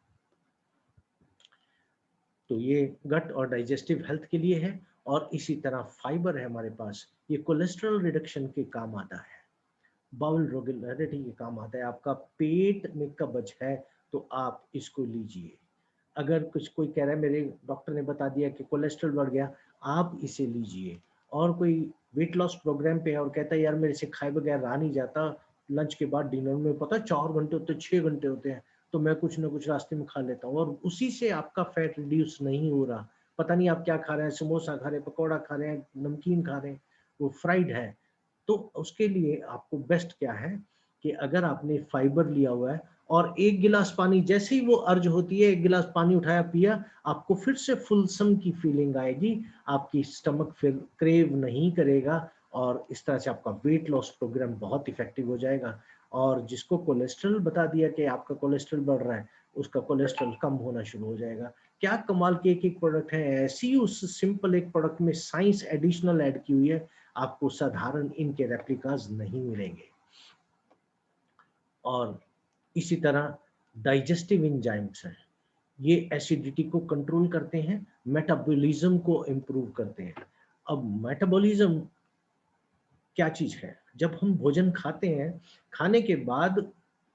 तो ये गट और डाइजेस्टिव हेल्थ के लिए है। और इसी तरह फाइबर है हमारे पास, ये कोलेस्ट्रॉल रिडक्शन के काम आता है, बाउल रेगुलरिटी के काम आता है। आपका पेट में कब्ज है तो आप इसको लीजिए। अगर कुछ कोई कह रहा है मेरे डॉक्टर ने बता दिया कि कोलेस्ट्रॉल बढ़ गया, आप इसे लीजिए। और कोई वेट लॉस प्रोग्राम पे है और कहता है यार मेरे से खाए बगैर रहा नहीं जाता, लंच के बाद डिनर में पता 4 घंटे होते हैं, 6 घंटे होते हैं, तो मैं कुछ ना कुछ रास्ते में खा लेता हूँ, और उसी से आपका फैट रिड्यूस नहीं हो रहा। पता नहीं आप क्या खा रहे हैं, समोसा खा रहे हैं, पकौड़ा खा रहे हैं, नमकीन खा रहे हैं, वो फ्राइड है। तो उसके लिए आपको बेस्ट क्या है कि अगर आपने फाइबर लिया हुआ है और 1 गिलास पानी, जैसे ही वो अर्ज होती है 1 गिलास पानी उठाया पिया, आपको फिर से फुलसम की फीलिंग आएगी, आपकी स्टमक फिर क्रेव नहीं करेगा, और इस तरह से आपका वेट लॉस प्रोग्राम बहुत इफेक्टिव हो जाएगा। और जिसको कोलेस्ट्रॉल बता दिया कि आपका कोलेस्ट्रॉल बढ़ रहा है, उसका कोलेस्ट्रॉल कम होना शुरू हो जाएगा। क्या कमाल के एक एक प्रोडक्ट है, ऐसी उस सिंपल एक प्रोडक्ट में साइंस एडिशनल ऐड की हुई है, आपको साधारण इनके रेप्लिकाज नहीं मिलेंगे। और इसी तरह डाइजेस्टिव एंजाइम्स हैं, ये एसिडिटी को कंट्रोल करते हैं, मेटाबॉलिज्म को इम्प्रूव करते हैं। अब मेटाबॉलिज्म क्या चीज है? जब हम भोजन खाते हैं, खाने के बाद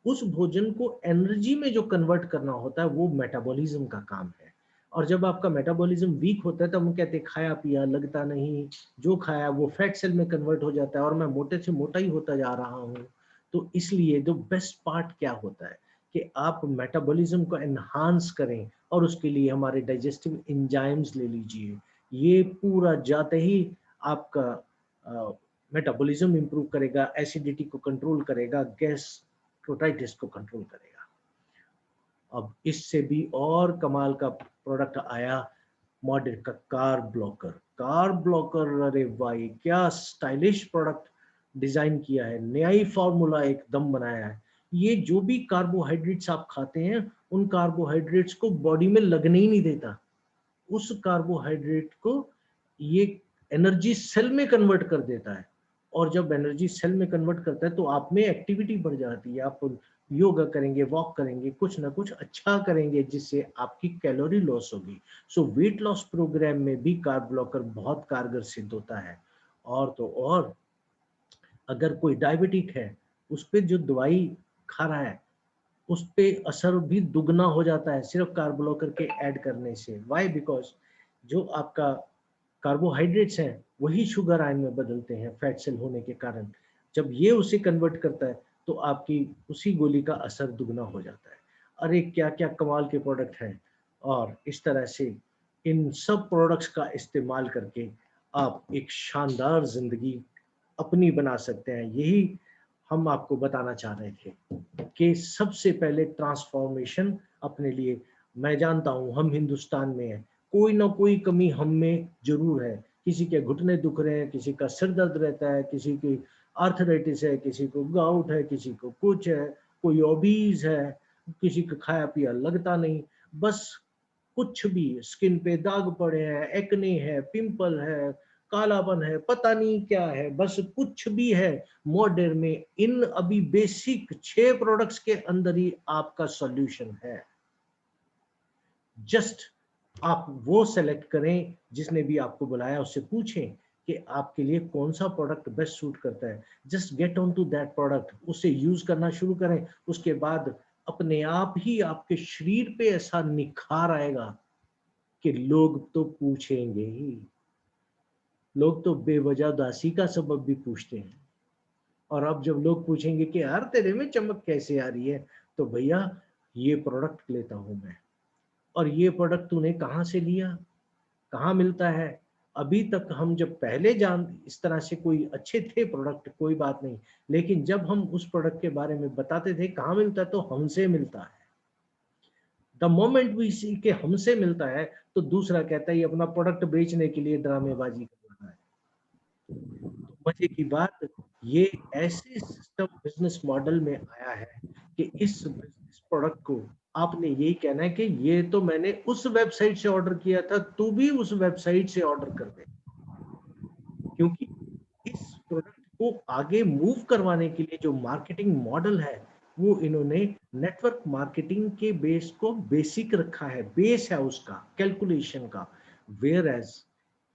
उस भोजन को एनर्जी में जो कन्वर्ट करना होता है वो मेटाबॉलिज्म का काम है। और जब आपका मेटाबॉलिज्म वीक होता है तो हम कहते हैं खाया पिया लगता नहीं, जो खाया वो फैट सेल में कन्वर्ट हो जाता है और मैं मोटे से मोटा ही होता जा रहा हूँ। तो इसलिए जो बेस्ट पार्ट क्या होता है कि आप मेटाबॉलिज्म को एनहांस करें, और उसके लिए हमारे डाइजेस्टिव एंजाइम्स ले लीजिए। ये पूरा जाते ही आपका मेटाबॉलिज्म इंप्रूव करेगा, एसिडिटी को कंट्रोल करेगा, गैस्ट्रोटाइटिस को कंट्रोल करेगा। अब इससे भी और कमाल का प्रोडक्ट आया मॉडर्न का, कार्ब ब्लॉकर। कार्ब ब्लॉकर, अरे भाई क्या स्टाइलिश प्रोडक्ट डिजाइन किया है, नया ही फॉर्मूला एकदम बनाया है। ये जो भी कार्बोहाइड्रेट्स आप खाते हैं, उन कार्बोहाइड्रेट्स को बॉडी में लगने ही नहीं देता। उस कार्बोहाइड्रेट को ये एनर्जी सेल में कन्वर्ट कर देता है। और जब एनर्जी सेल में कन्वर्ट करता है तो आप में एक्टिविटी बढ़ जाती है, आप योगा करेंगे, वॉक करेंगे, कुछ ना कुछ अच्छा करेंगे जिससे आपकी कैलोरी लॉस होगी। सो वेट लॉस प्रोग्राम में भी कार्ब ब्लॉकर बहुत कारगर सिद्ध होता है। और तो और अगर कोई डायबिटिक है, उस पर जो दवाई खा रहा है उस पे असर भी दुगना हो जाता है सिर्फ कार्ब ब्लॉकर के ऐड करने से। वाई? बिकॉज जो आपका कार्बोहाइड्रेट्स हैं वही शुगर आयन में बदलते हैं फैट सेल होने के कारण। जब ये उसे कन्वर्ट करता है तो आपकी उसी गोली का असर दुगना हो जाता है। अरे क्या क्या कमाल के प्रोडक्ट हैं। और इस तरह से इन सब प्रोडक्ट्स का इस्तेमाल करके आप एक शानदार जिंदगी अपनी बना सकते हैं। यही हम आपको बताना चाह रहे थे कि सबसे पहले ट्रांसफॉर्मेशन अपने लिए। मैं जानता हूं हम हिंदुस्तान में हैं, कोई ना कोई कमी हम में जरूर है। किसी के घुटने दुख रहे हैं, किसी का सिर दर्द रहता है, किसी की आर्थराइटिस है, किसी को गाउट है, किसी को कुछ है, कोई ओबीज है, किसी का खाया पिया लगता नहीं। बस कुछ भी, स्किन पे दाग पड़े हैं, एक्ने है, पिंपल है, कालापन है, पता नहीं क्या है, बस कुछ भी है, मॉडर्न में इन अभी बेसिक 6 प्रोडक्ट्स के अंदर ही आपका सॉल्यूशन है। जस्ट आप वो सेलेक्ट करें, जिसने भी आपको बुलाया उससे पूछें कि आपके लिए कौन सा प्रोडक्ट बेस्ट सूट करता है। Just get on to that product, उसे यूज करना शुरू करें। उसके बाद अपने आप ही आपके शरीर पे ऐसा निखार आएगा कि लोग तो पूछेंगे ही। लोग तो बेवजह उदासी का सबब भी पूछते हैं। और अब जब लोग पूछेंगे कि यार तेरे में चमक कैसे आ रही है, तो भैया ये प्रोडक्ट लेता हूं मैं। और ये प्रोडक्ट तूने कहाँ से लिया, कहाँ मिलता है? अभी तक हम जब पहले जान इस तरह से कोई अच्छे थे प्रोडक्ट कोई बात नहीं, लेकिन जब हम उस प्रोडक्ट के बारे में बताते थे कहाँ मिलता है, तो हमसे मिलता है। द मोमेंट वी सी के हमसे मिलता है, तो दूसरा कहता है ये अपना प्रोडक्ट बेचने के लिए ड्रामेबाजी कर रहा है। तो मजे की बात, ये ऐसे सिस्टम बिजनेस मॉडल में आया है कि इस बिजनेस प्रोडक्ट को आपने यही कहना है कि ये तो मैंने उस वेबसाइट से ऑर्डर किया था, तू भी उस वेबसाइट से ऑर्डर कर दे। क्योंकि इस प्रोडक्ट को आगे मूव करवाने के लिए जो मार्केटिंग मॉडल है, वो इन्होंने नेटवर्क मार्केटिंग के बेस को बेसिक रखा है, बेस है उसका कैलकुलेशन का। वेयर एज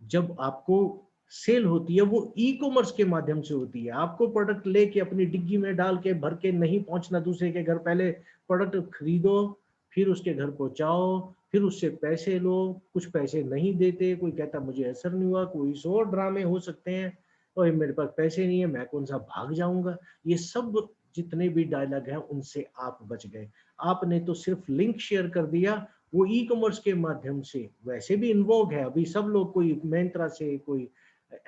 जब आपको सेल होती है वो ई कॉमर्स के माध्यम से होती है। आपको प्रोडक्ट लेके अपनी डिग्गी में डाल के भर के नहीं पहुंचना दूसरे के घर, पहले प्रोडक्ट खरीदो, फिर उसके घर पहुंचाओ, फिर उससे पैसे लो, कुछ पैसे नहीं देते, कोई कहता मुझे असर नहीं हुआ, कोई सौ ड्रामे हो सकते हैं, और मेरे पास पैसे नहीं है, मैं कौन सा भाग जाऊंगा। ये सब जितने भी डायलॉग हैं उनसे आप बच गए। आपने तो सिर्फ लिंक शेयर कर दिया, वो ई कॉमर्स के माध्यम से वैसे भी इन्वॉल्व है। अभी सब लोग कोई Myntra से, कोई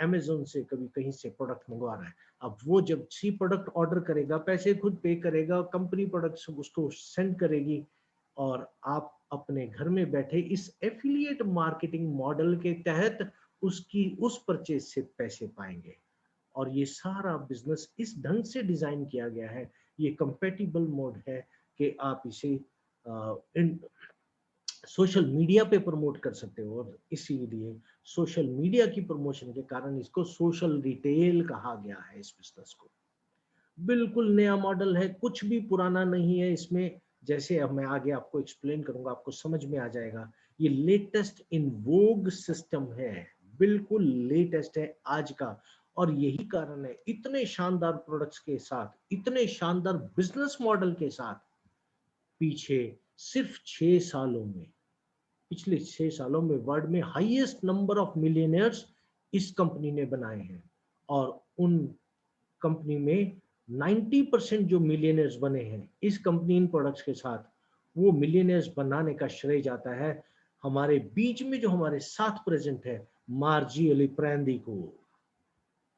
Amazon से, कभी कहीं से प्रोडक्ट मंगवा रहा है। अब वो जब सी प्रोडक्ट ऑर्डर करेगा, पैसे खुद पे करेगा, कंपनी प्रोडक्ट उसको सेंड करेगी, और आप अपने घर में बैठे इस एफिलिएट मार्केटिंग मॉडल के तहत उसकी उस परचेज से पैसे पाएंगे। और ये सारा बिजनेस इस ढंग से डिजाइन किया गया है, ये कंपेटिबल मोड है कि आप इसे सोशल मीडिया पे प्रमोट कर सकते हो। और इसीलिए सोशल मीडिया की प्रमोशन के कारण इसको सोशल रिटेल कहा गया है। इस बिजनेस को बिल्कुल नया मॉडल है, कुछ भी पुराना नहीं है इसमें। जैसे अब मैं आगे आपको एक्सप्लेन करूंगा, आपको समझ में आ जाएगा। ये लेटेस्ट इन वोग सिस्टम है, बिल्कुल लेटेस्ट है आज का। और यही कारण है इतने शानदार प्रोडक्ट्स के साथ, इतने शानदार बिजनेस मॉडल के साथ, पीछे सिर्फ 6 सालों में, पिछले 6 सालों में वर्ल्ड में हाईएस्ट नंबर ऑफ मिलियनियर्स इस कंपनी ने बनाए हैं। और उन कंपनी में 90% जो मिलियनियर्स बने हैं इस कंपनी इन प्रोडक्ट्स के साथ, वो मिलियनियर्स बनाने का श्रेय जाता है हमारे बीच में जो हमारे साथ प्रेजेंट है, मार्जी एलिप्रेंदी को।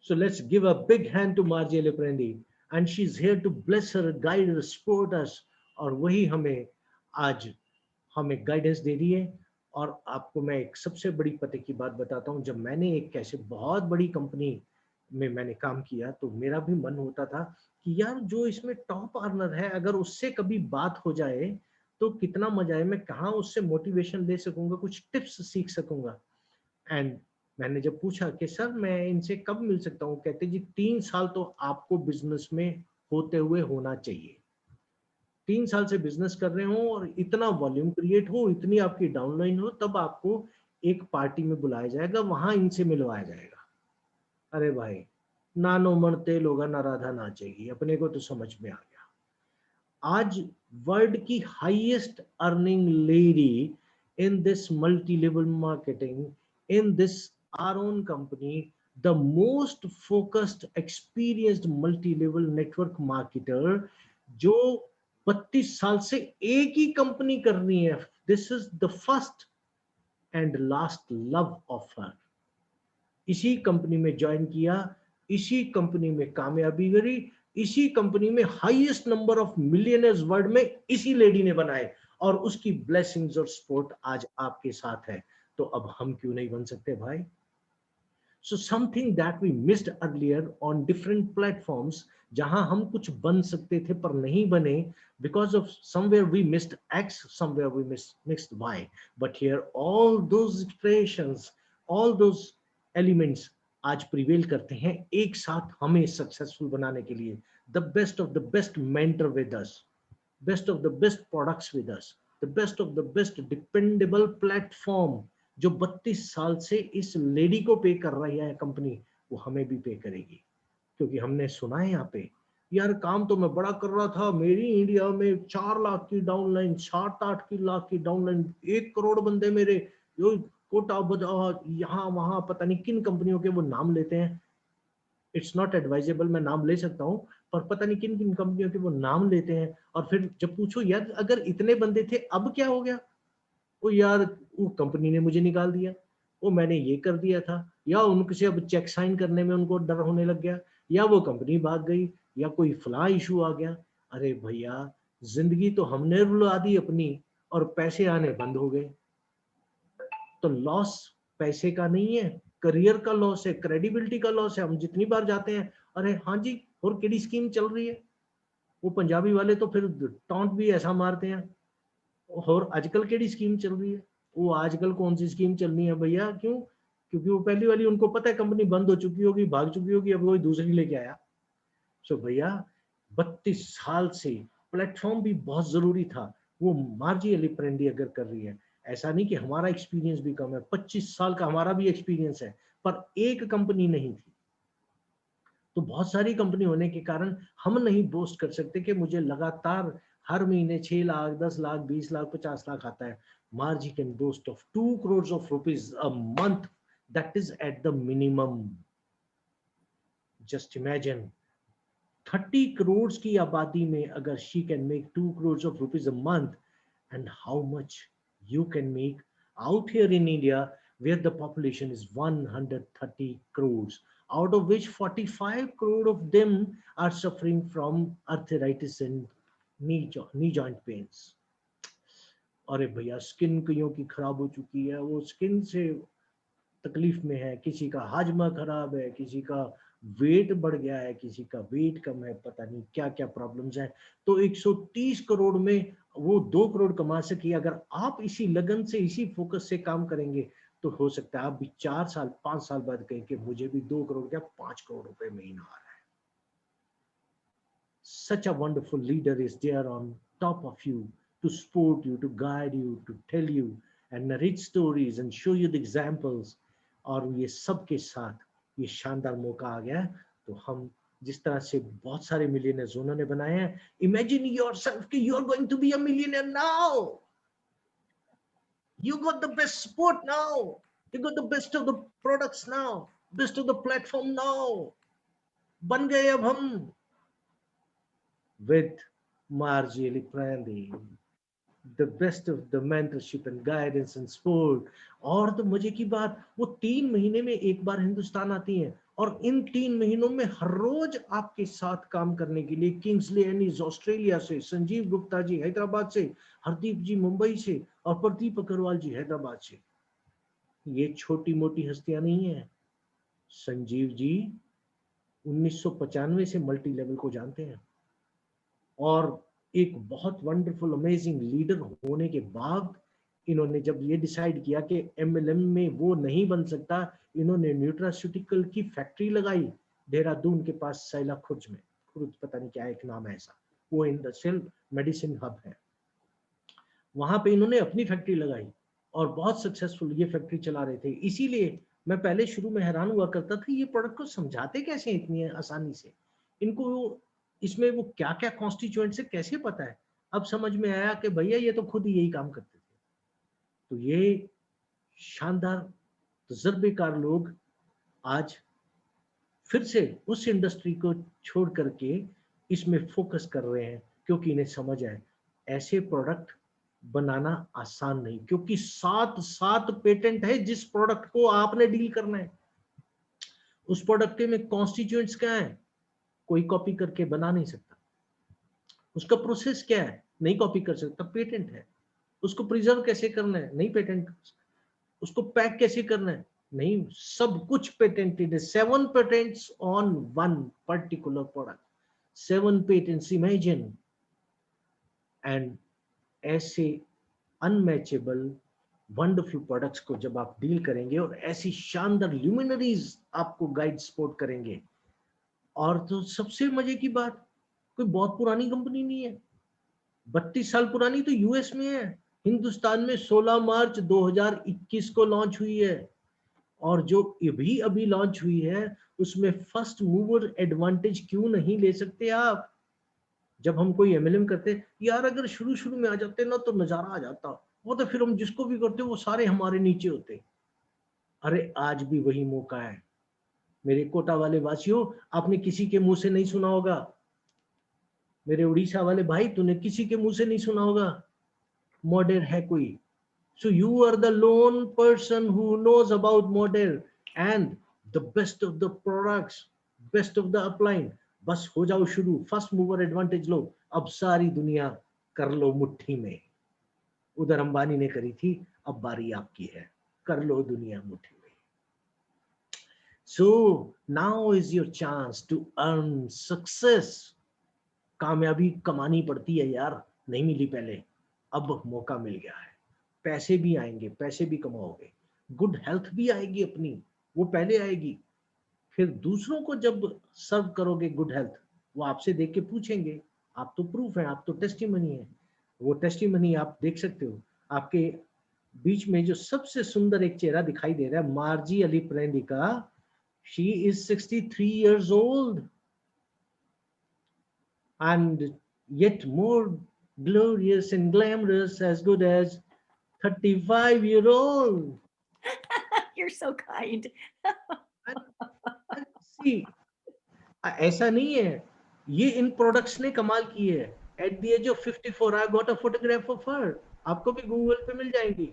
So let's give a big hand to Margie Leprendi, and she's here to bless her, guide her, support us. और वही हमें आज हमें गाइडेंस दे रही है। और आपको मैं एक सबसे बड़ी पते की बात बताता हूँ, जब मैंने एक ऐसे बहुत बड़ी कंपनी में मैंने काम किया, तो मेरा भी मन होता था कि यार जो इसमें टॉप अर्नर है, अगर उससे कभी बात हो जाए तो कितना मजा है, मैं कहाँ उससे मोटिवेशन ले सकूंगा, कुछ टिप्स सीख सकूंगा। एंड मैंने जब पूछा कि सर मैं इनसे कब मिल सकता हूँ, कहते जी 3 साल तो आपको बिजनेस में होते हुए होना चाहिए। 3 साल से बिजनेस कर रहे हो और इतना वॉल्यूम क्रिएट हो, इतनी आपकी डाउनलाइन हो, तब आपको एक पार्टी में बुलाया जाएगा, वहां इनसे मिलवाया जाएगा। अरे भाई, ना नो मन तेल होगा ना राधा नाचेगी, अपने को तो समझ में आ गया। आज वर्ल्ड की highest earning lady in this multi level marketing, in this our own company, the most focused experienced multi level network marketer, जो 32 साल से एक ही कंपनी कर रही है। This is the first and last love of her. इसी company में join किया, इसी कंपनी में कामयाबी करी, इसी कंपनी में highest number of millionaires world में इसी लेडी ने बनाए, और उसकी ब्लेसिंग्स और सपोर्ट आज आपके साथ है। तो अब हम क्यों नहीं बन सकते भाई? So something that we missed earlier on different platforms, जहां हम कुछ बन सकते थे पर नहीं बने, because of somewhere we missed X, somewhere we missed Y. But here all those expressions, all those elements आज prevail करते हैं एक साथ हमें successful बनाने के लिए। The best of the best mentor with us, best of the best products with us, the best of the best dependable platform, जो 32 साल से इस लेडी को पे कर रही है कंपनी, वो हमें भी पे करेगी। क्योंकि हमने सुना है यहाँ पे, यार काम तो मैं बड़ा कर रहा था, मेरी इंडिया में 4 लाख की डाउनलाइन, 7-8 की लाख की डाउनलाइन, 1 करोड़ बंदे मेरे, जो कोटा बजा यहाँ वहां, पता नहीं किन कंपनियों के वो नाम लेते हैं। इट्स नॉट एडवाइजेबल, मैं नाम ले सकता हूँ, पर पता नहीं किन किन कंपनियों के वो नाम लेते हैं। और फिर जब पूछो यार अगर इतने बंदे थे अब क्या हो गया, ओ यार वो कंपनी ने मुझे निकाल दिया, वो मैंने ये कर दिया था, या उनसे अब चेक साइन करने में उनको डर होने लग गया, या वो कंपनी भाग गई, या कोई फला इशू आ गया। अरे भैया, जिंदगी तो हमने रुला दी अपनी और पैसे आने बंद हो गए। तो लॉस पैसे का नहीं है, करियर का लॉस है, क्रेडिबिलिटी का लॉस है। हम जितनी बार जाते हैं, अरे हाँ जी और केड़ी स्कीम चल रही है, वो पंजाबी वाले तो फिर टॉन्ट भी ऐसा मारते हैं, और आजकल केड़ी स्कीम चल रही है, वो आजकल कौन सी स्कीम चलनी है भैया, क्यों? क्योंकि वो पहली वाली उनको पता है कंपनी बंद हो चुकी होगी, भाग चुकी होगी, अब कोई दूसरी लेके आया। सो भैया 32 साल से प्लेटफॉर्म भी बहुत जरूरी था, वो मार्जी अली प्रेंडी अगर कर रही है, ऐसा नहीं कि हमारा एक्सपीरियंस भी कम है, 25 साल का हमारा भी एक्सपीरियंस है, पर एक कंपनी नहीं थी। तो बहुत सारी कंपनी होने के कारण हम नहीं बोस्ट कर सकते कि मुझे लगातार हर महीने 6 लाख, 10 लाख, 20 लाख, 50 लाख आता है। Margie can boast of 2 crores of rupees a month. That is at the minimum. Just imagine 30 crores की आबादी में अगर she can make 2 crores of rupees a month, and how much you can make out here in India where the population is 130 crores, out of which 45 crore of them are suffering from arthritis and knee joint pains. अरे भैया skin कईयों की खराब हो चुकी है, वो skin से तकलीफ में है, किसी का हाजमा खराब है, किसी का वेट बढ़ गया है, किसी का वेट कम है, पता नहीं क्या क्या प्रॉब्लम्स हैं। तो 130 करोड़ में वो 2 करोड़ कमा सकी। अगर आप इसी लगन से, इसी फोकस से काम करेंगे तो हो सकता है आप भी 4 साल 5 साल बाद कहें कि मुझे भी 2 करोड़ क्या 5 करोड़ रुपए महीना आ रहा है। Such a wonderful leader is there on top of you to support you, to guide you, to tell you and narrate stories and show you the examples. और ये सब के साथ ये शानदार मौका आ गया है, तो हम जिस तरह से बहुत सारे मिलियनर्स उन्होंने बनाए हैं, इमेजिन योरसेल्फ कि you are going to be a millionaire now, you got the best support now, you got the best of the products now, best of the platform now, बन गए अब हम with Margie Liprandi, the best of the mentorship and guidance and support. और तो मजे की बात, वो 3 महीने में एक बार हिंदुस्तान आती हैं, और इन 3 महीनों में हर रोज आपके साथ काम करने के लिए किंग्सले एनीज ऑस्ट्रेलिया से, संजीव गुप्ता जी हैदराबाद से, हरदीप जी मुंबई से, और प्रदीप अग्रवाल जी हैदराबाद से। ये छोटी मोटी हस्तियां नहीं है। संजीव जी 1995 से मल्टी लेवल को जानते हैं, और एक बहुत वंडरफुल अमेजिंग लीडर होने के बाद इन्होंने जब ये डिसाइड किया कि एमएलएम में वो नहीं बन सकता, इन्होंने न्यूट्रास्यूटिकल की फैक्ट्री लगाई देहरादून के पास सैला खुर्ज में, खुर्ज पता नहीं क्या एक नाम है ऐसा, वो इंडस्ट्रियल मेडिसिन हब है, वहां पे इन्होंने अपनी फैक्ट्री लगाई और बहुत सक्सेसफुल ये फैक्ट्री चला रहे थे। इसीलिए मैं पहले शुरू में हैरान हुआ करता था, ये प्रोडक्ट को समझाते कैसे इतनी आसानी से, इनको इसमें वो क्या क्या कॉन्स्टिट्यूएंट्स है कैसे पता है। अब समझ में आया कि भैया ये तो खुद ही यही काम करते थे। तो ये शानदार तजर्बेकार लोग आज फिर से उस इंडस्ट्री को छोड़ करके इसमें फोकस कर रहे हैं, क्योंकि इन्हें समझ है ऐसे प्रोडक्ट बनाना आसान नहीं, क्योंकि 7 पेटेंट है जिस प्रोडक्ट को आपने डील करना है। उस प्रोडक्ट में कॉन्स्टिट्यूएंट्स क्या है, कोई कॉपी करके बना नहीं सकता। उसका प्रोसेस क्या है, नहीं कॉपी कर सकता, पेटेंट है। उसको प्रिजर्व कैसे करना है, नहीं पेटेंट। उसको पैक कैसे करना है, नहीं, सब कुछ पेटेंटेड है। 7 patents on one particular product, 7 patents, imagine. And ऐसे अनमैचेबल वंडरफुल प्रोडक्ट्स को जब आप डील करेंगे और ऐसी शानदार ल्यूमिनरीज आपको गाइड सपोर्ट करेंगे, और तो सबसे मजे की बात, कोई बहुत पुरानी कंपनी नहीं है, 32 साल पुरानी तो यूएस में है, हिंदुस्तान में 16 मार्च 2021 को लॉन्च हुई है, और जो अभी लॉन्च हुई है उसमें फर्स्ट मूवर एडवांटेज क्यों नहीं ले सकते आप। जब हम कोई एमएलएम करते यार, अगर शुरू में आ जाते ना तो नजारा आ जाता, वो तो फिर हम जिसको भी करते वो सारे हमारे नीचे होते। अरे आज भी वही मौका है मेरे कोटा वाले वासियों, आपने किसी के मुंह से नहीं सुना होगा, मेरे उड़ीसा वाले भाई तूने किसी के मुंह से नहीं सुना होगा, मॉडर्न है कोई, So you are the lone person who knows about model and the best of the products, best of the upline. बस हो जाओ शुरू, फर्स्ट मूवर एडवांटेज लो, अब सारी दुनिया कर लो मुट्ठी में. उधर अंबानी ने करी थी, अब बारी आपकी है, कर लो दुनिया मुट्ठी में. So now is your chance to earn success. कामयाबी कमानी पड़ती है यार, नहीं मिली पहले, अब मौका मिल गया है. पैसे भी आएंगे, पैसे भी कमाओगे, गुड हेल्थ भी आएगी अपनी, वो पहले आएगी. फिर दूसरों को जब सर्व करोगे गुड हेल्थ, वो आपसे देख के पूछेंगे. आप तो प्रूफ है, आप तो टेस्टिमनी है. वो टेस्टिमनी आप देख सकते हो. आपके बीच में जो सबसे सुंदर एक चेहरा दिखाई दे रहा है, Margie Aliprandi. She is 63 years old and yet more glorious and glamorous, as good as 35-year-old. You're so kind. See, ऐसा नहीं है, ये इन प्रोडक्ट्स ने कमाल की है. At the age of 54, I got a photograph of her. आपको भी गूगल पे मिल जाएगी.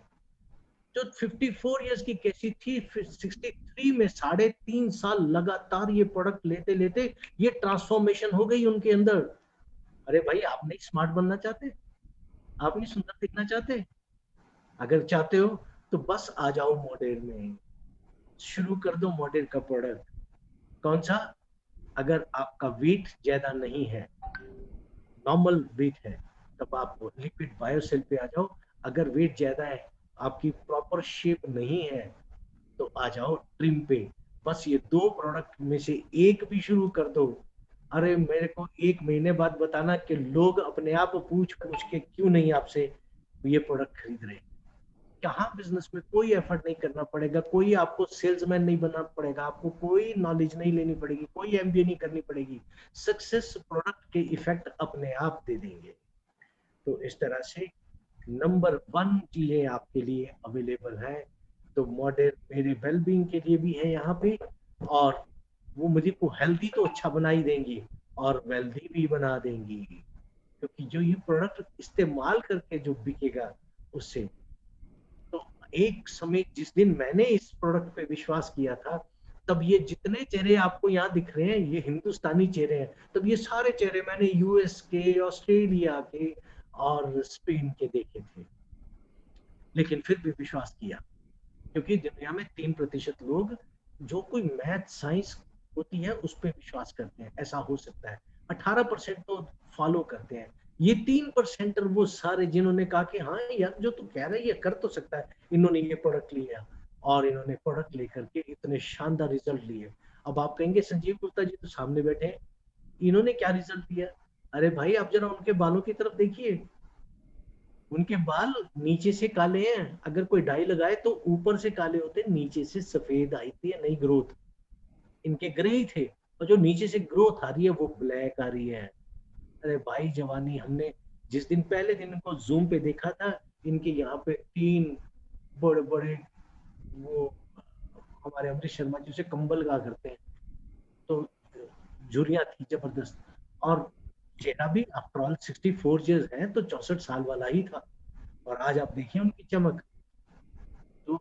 जो 54 years की कैसी थी, 63 में 3.5 साल लगातार ये प्रोडक्ट लेते लेते ये ट्रांसफॉर्मेशन हो गई उनके अंदर. अरे भाई, आप नहीं स्मार्ट बनना चाहते? आप नहीं सुंदर दिखना चाहते? अगर चाहते हो तो बस आ जाओ मॉडर्न में, शुरू कर दो मॉडर्न का प्रोडक्ट. कौन सा? अगर आपका वेट ज्यादा नहीं है, नॉर्मल वेट है, तब आप लिपिड बायोसेल पे आ जाओ. अगर वेट ज्यादा है, आपकी प्रॉपर शेप नहीं है, तो आ जाओ ट्रिम पे. बस ये 2 प्रोडक्ट में से एक भी शुरू कर दो. अरे मेरे को 1 महीने बाद बताना कि लोग अपने आप पूछ के क्यों नहीं आपसे ये प्रोडक्ट खरीद रहे. कहाँ बिजनेस में कोई एफर्ट नहीं करना पड़ेगा, कोई आपको सेल्समैन नहीं बनना पड़ेगा, आपको कोई नॉलेज नहीं लेनी पड़ेगी, कोई एमबीए नहीं करनी पड़ेगी. सक्सेस प्रोडक्ट के इफेक्ट अपने आप दे देंगे. तो इस तरह से नंबर 1 चीजें आपके लिए अवेलेबल है. तो मॉडल मेरे वेलबींग के लिए भी है यहाँ पे, और वो मुझे को हेल्दी तो अच्छा बना ही देंगी और वेल्दी भी बना देंगी, क्योंकि जो ये प्रोडक्ट इस्तेमाल करके जो बिकेगा उससे. तो एक समय जिस दिन मैंने इस प्रोडक्ट पे विश्वास किया था, तब ये जितने चेहरे आपको यहाँ दिख रहे हैं, ये हिंदुस्तानी चेहरे हैं. तब ये सारे चेहरे मैंने यूएस के, ऑस्ट्रेलिया के और स्पेन के देखे थे, लेकिन फिर भी विश्वास किया, क्योंकि दुनिया में 3% लोग जो कोई मैथ साइंस होती है उस पर विश्वास करते हैं. ऐसा हो सकता है 18% तो फॉलो करते हैं. ये 3% वो सारे जिन्होंने कहा कि हाँ यार, जो तू कह रहा है ये कर तो सकता है, इन्होंने ये प्रोडक्ट लिया और इन्होंने प्रोडक्ट लेकर के इतने शानदार रिजल्ट लिए. अब आप कहेंगे संजीव गुप्ता जी तो सामने बैठे हैं, इन्होंने क्या रिजल्ट दिया? अरे भाई, आप जरा उनके बालों की तरफ देखिए. उनके बाल नीचे से काले हैं, अगर कोई डाई लगाए तो ऊपर से काले होते हैं, नीचे से सफेद आई थी नई ग्रोथ. इनके ग्रे ही थे, और जो नीचे से ग्रोथ आ रही है वो ब्लैक आ रही है. अरे भाई जवानी, हमने जिस दिन पहले दिन इनको जूम पे देखा था, इनके यहाँ पे 3 बड़े बड़े वो हमारे अमरीश शर्मा जी उसे कंबल गा करते हैं, तो झुर्रियां थी जबरदस्त. और चेहरा भी आफ्टर ऑल 64 years है तो 64 साल वाला ही था. और आज आप देखिए उनकी चमक. तो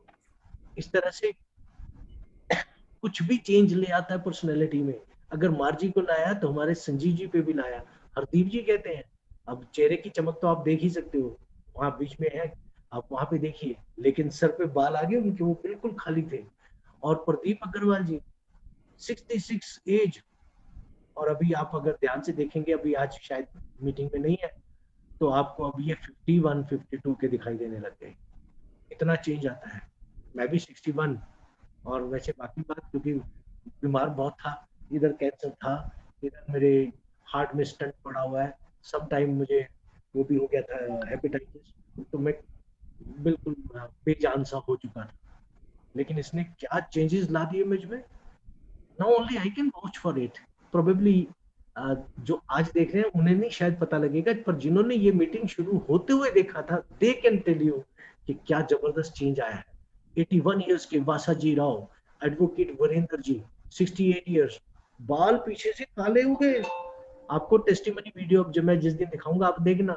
इस तरह से कुछ भी चेंज ले आता है पर्सनैलिटी में. अगर मार्जी को लाया तो हमारे संजीव जी पे भी लाया. हरदीप जी कहते हैं, अब चेहरे की चमक तो आप देख ही सकते हो, वहां बीच में है, आप वहां पे देखिए, लेकिन सर पे बाल आ गए उनके, वो बिल्कुल खाली थे. और प्रदीप अग्रवाल जी 66 एज, और अभी आप अगर ध्यान से देखेंगे, अभी आज शायद मीटिंग में नहीं है, तो आपको अब ये 51 52 के दिखाई देने लग गए. इतना चेंज आता है. मैं भी 61, और वैसे बाकी बात, क्योंकि बीमार बहुत था, इधर कैंसर था, इधर मेरे हार्ट में स्टंट पड़ा हुआ है, सम टाइम मुझे वो भी हो गया था हेपेटाइटिस, तो मैं बिल्कुल बेजान सा हो चुका था. लेकिन इसने क्या चेंजेस ला दिए मुझ में. Now only I can vouch for it. Probably जो आज देख रहे हैं उन्हें नहीं शायद पता लगेगा, पर जिन्होंने ये मीटिंग शुरू होते हुए देखा था, they can tell you कि क्या जबरदस्त चेंज आया है. 81 years के वासाजी राव, एडवोकेट वरेंद्र जी 68 years, बाल पीछे से काले हो गए. आपको टेस्टिमनी वीडियो जब मैं जिस दिन दिखाऊंगा आप देखना.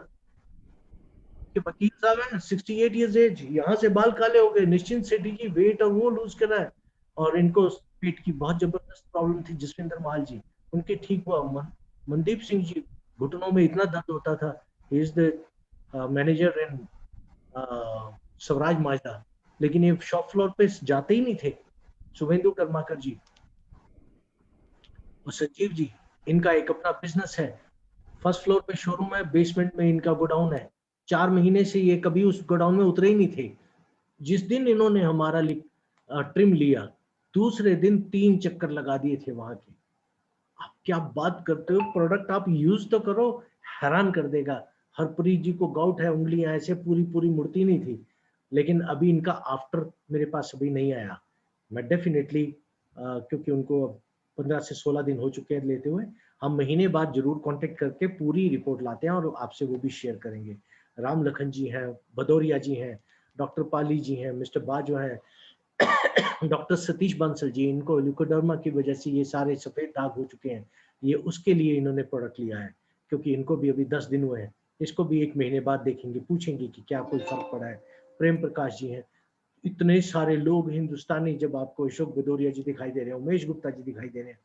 कि वकील साहब है 68 ईयर्स एज, यहाँ से बाल काले हो गए, निश्चिंत सेठी जी वेट और वो लूज कर रहा है, और इनको पेट की बहुत जबरदस्त प्रॉब्लम थी, जसविंदर माल जी उनके ठीक हुआ। मनदीप सिंह जी घुटनों में इतना दर्द होता था, he is the manager in Swaraj Mazda, लेकिन ये शॉप फ्लोर पे जाते ही नहीं थे। शुभेंदु कर्माकर जी और संजीव जी, इनका एक अपना बिजनेस है, फर्स्ट फ्लोर पे शोरूम है, बेसमेंट में इनका गोडाउन है। 4 महीने से ये कभी उस गोडाउन में उतरे ही नहीं थे। जिस दिन इन्होंने हमारा ट्रिम लिया, दूसरे दिन 3 चक्कर लगा दिए थे वहां के। आप क्या बात करते हो, प्रोडक्ट आप यूज तो करो, हैरान कर देगा। हरप्रीत जी को गाउट है, उंगलियां ऐसे पूरी पूरी मुड़ती नहीं थी, लेकिन अभी इनका आफ्टर मेरे पास अभी नहीं आया। मैं डेफिनेटली क्योंकि उनको 15 से 16 दिन हो चुके हैं लेते हुए, हम महीने बाद जरूर कांटेक्ट करके पूरी रिपोर्ट लाते हैं और आपसे वो भी शेयर करेंगे। राम लखन जी हैं, भदौरिया जी हैं, डॉक्टर पाली जी हैं, मिस्टर बाजवा हैं, डॉक्टर सतीश बंसल जी, इनको ल्यूकोडर्मा की वजह से ये सारे सफेद दाग हो चुके हैं, ये उसके लिए इन्होंने प्रोडक्ट लिया है, क्योंकि इनको भी अभी 10 दिन हुए हैं। इसको भी 1 महीने बाद देखेंगे, पूछेंगे कि क्या कोई फर्क पड़ा है। प्रेम प्रकाश जी हैं, इतने सारे लोग हिंदुस्तानी, जब आपको अशोक भदौरिया जी दिखाई दे रहे हैं, उमेश गुप्ता जी दिखाई दे रहे हैं,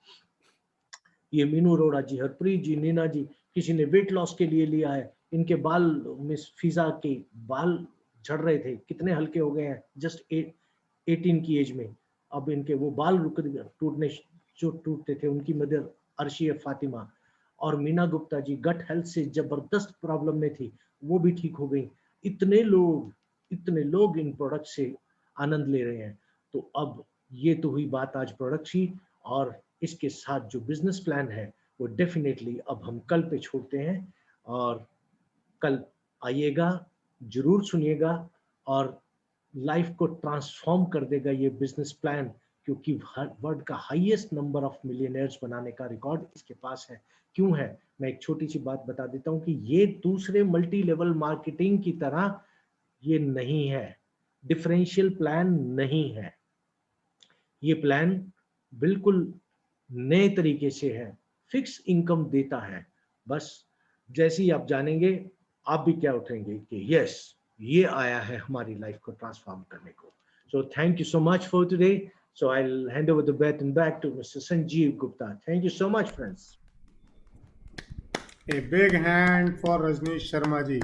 ये मीनू अरोड़ा जी, हरप्रीत जी, नीना जी, किसी ने वेट लॉस के लिए लिया है, इनके बाल मिस फिजा के बाल झड़ रहे थे, कितने हल्के हो गए हैं जस्ट 18 की एज में। अब इनके वो बाल रुक टूटने जो टूटते थे, उनकी मदर अर्शिया फातिमा और मीना गुप्ता जी गट हेल्थ से जबरदस्त प्रॉब्लम में थी, वो भी ठीक हो गई। इतने लोग इन प्रोडक्ट से आनंद ले रहे हैं। तो अब ये तो हुई बात आज प्रोडक्ट की, और इसके साथ जो बिजनेस प्लान है वो डेफिनेटली अब हम कल पे छोड़ते हैं, और कल आइएगा, जरूर सुनिएगा, और लाइफ को ट्रांसफॉर्म कर देगा ये बिजनेस प्लान, क्योंकि वर्ल्ड का हाईएस्ट नंबर ऑफ मिलियनेयर्स बनाने का रिकॉर्ड इसके पास है। क्यों है, मैं एक छोटी सी बात बता देता हूं कि ये दूसरे मल्टी लेवल मार्केटिंग की तरह ये नहीं है, डिफरेंशियल प्लान नहीं है। ये प्लान बिल्कुल नए तरीके से है, फिक्स इनकम देता है। बस जैसे ही आप जानेंगे, आप भी क्या उठेंगे कि यस, ये आया है हमारी लाइफ को ट्रांसफॉर्म करने को। So thank you so much for today. So I will hand over the baton back to mister Sanjeev Gupta. Thank you so much friends. A big hand for Rajneesh Sharma ji.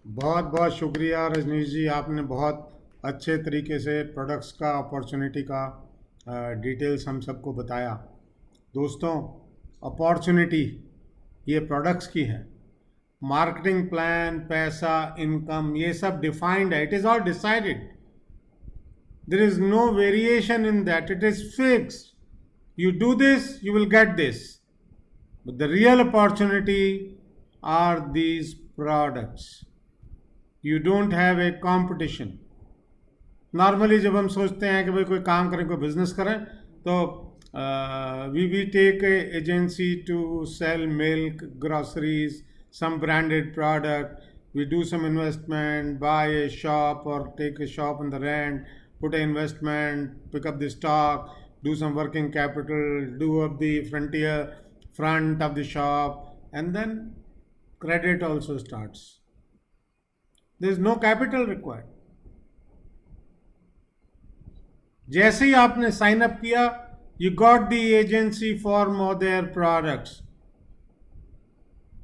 बहुत बहुत शुक्रिया रजनीश जी, आपने बहुत अच्छे तरीके से प्रोडक्ट्स का, अपॉर्चुनिटी का डिटेल्स हम सबको बताया। दोस्तों, अपॉर्चुनिटी ये प्रोडक्ट्स की है, मार्केटिंग प्लान, पैसा, इनकम, ये सब डिफाइंड है, it is all decided, there is no variation in that, it is fixed, you do this you will get this, but the real opportunity are these products. You don't have a competition. Normally जब हम सोचते हैं कि भाई कोई काम करें, कोई बिजनेस करें, तो we take a agency to sell milk, groceries, some branded product, we do some investment, buy a shop or take a shop on the rent, put an investment, pick up the stock, do some working capital, do up the front of the shop, and then credit also starts. There is no capital required. जैसे ही आपने sign up किया, you got the agency for their products.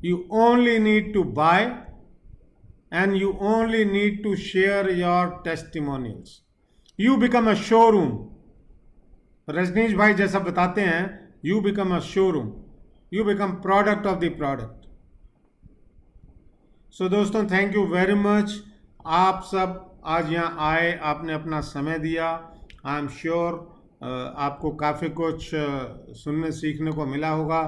You only need to buy and you only need to share your testimonials. You become a showroom. Rajneesh भाई जैसा बताते हैं, you become a showroom. You become product of the product. So दोस्तों, thank you very much. आप सब आज यहाँ आए, आपने अपना समय दिया। आई एम श्योर आपको काफ़ी कुछ सुनने सीखने को मिला होगा।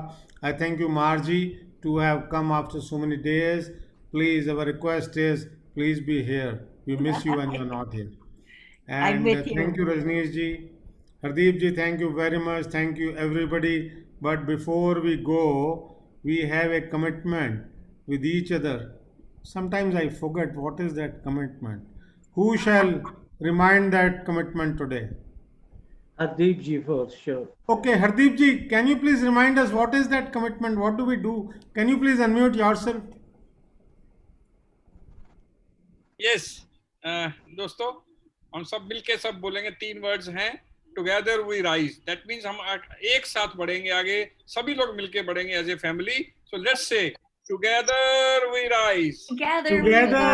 I thank you Margie to have come after so many days. Please, our request is please be here, we miss you when you are not here. I'm and with you. Thank you Rajneesh ji, Hardeep ji, thank you very much, thank you everybody. But before we go, we have a commitment with each other. Sometimes I forget what is that commitment. Who shall remind that commitment today? Hardeep ji, for sure. Okay, Hardeep ji, can you please remind us what is that commitment? What do we do? Can you please unmute yourself? Yes दोस्तों, हम सब मिलके सब बोलेंगे, 3 words हैं, together we rise. That means हम एक साथ बढ़ेंगे आगे, सभी लोग मिलके बढ़ेंगे as a family. So let's say together we rise. Together, Together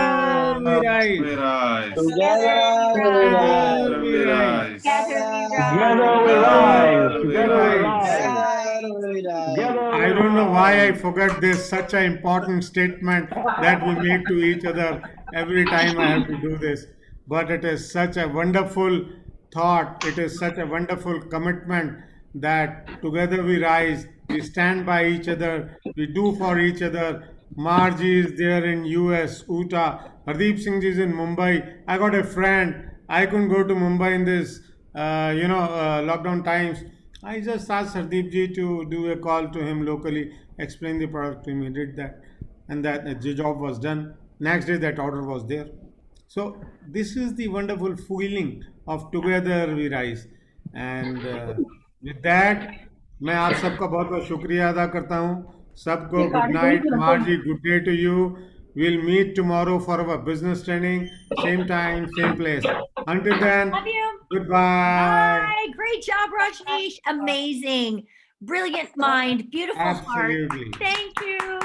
we rise. We rise. Together we rise. Together we rise. Together we Together rise. we rise. Together we Together we rise. I don't know why I forget this, such an important statement that we make to each other every time I have to do this. But it is such a wonderful thought, it is such a wonderful commitment that together we rise, we stand by each other, we do for each other. Margie is there in US, Utah. Hardeep Singh ji is in Mumbai. I got a friend. I couldn't go to Mumbai in this, lockdown times. I just asked Hardeep ji to do a call to him locally, explain the product to him. He did that, and that the job was done. Next day, that order was there. So this is the wonderful feeling of together we rise. And with that, मैं आप सबका बहुत बहुत शुक्रिया अदा करता हूँ. सबको good night. Margie, good day to you. We'll meet tomorrow for our business training. Same time, same place. Until then, Love you. goodbye. Bye. Great job, Rajneesh. Amazing. Brilliant mind. Beautiful heart. Absolutely. Thank you.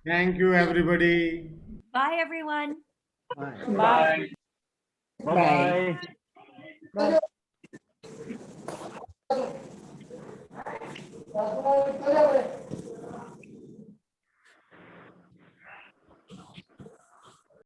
Thank you, everybody. Bye, everyone. Bye. Bye. Bye. Bye.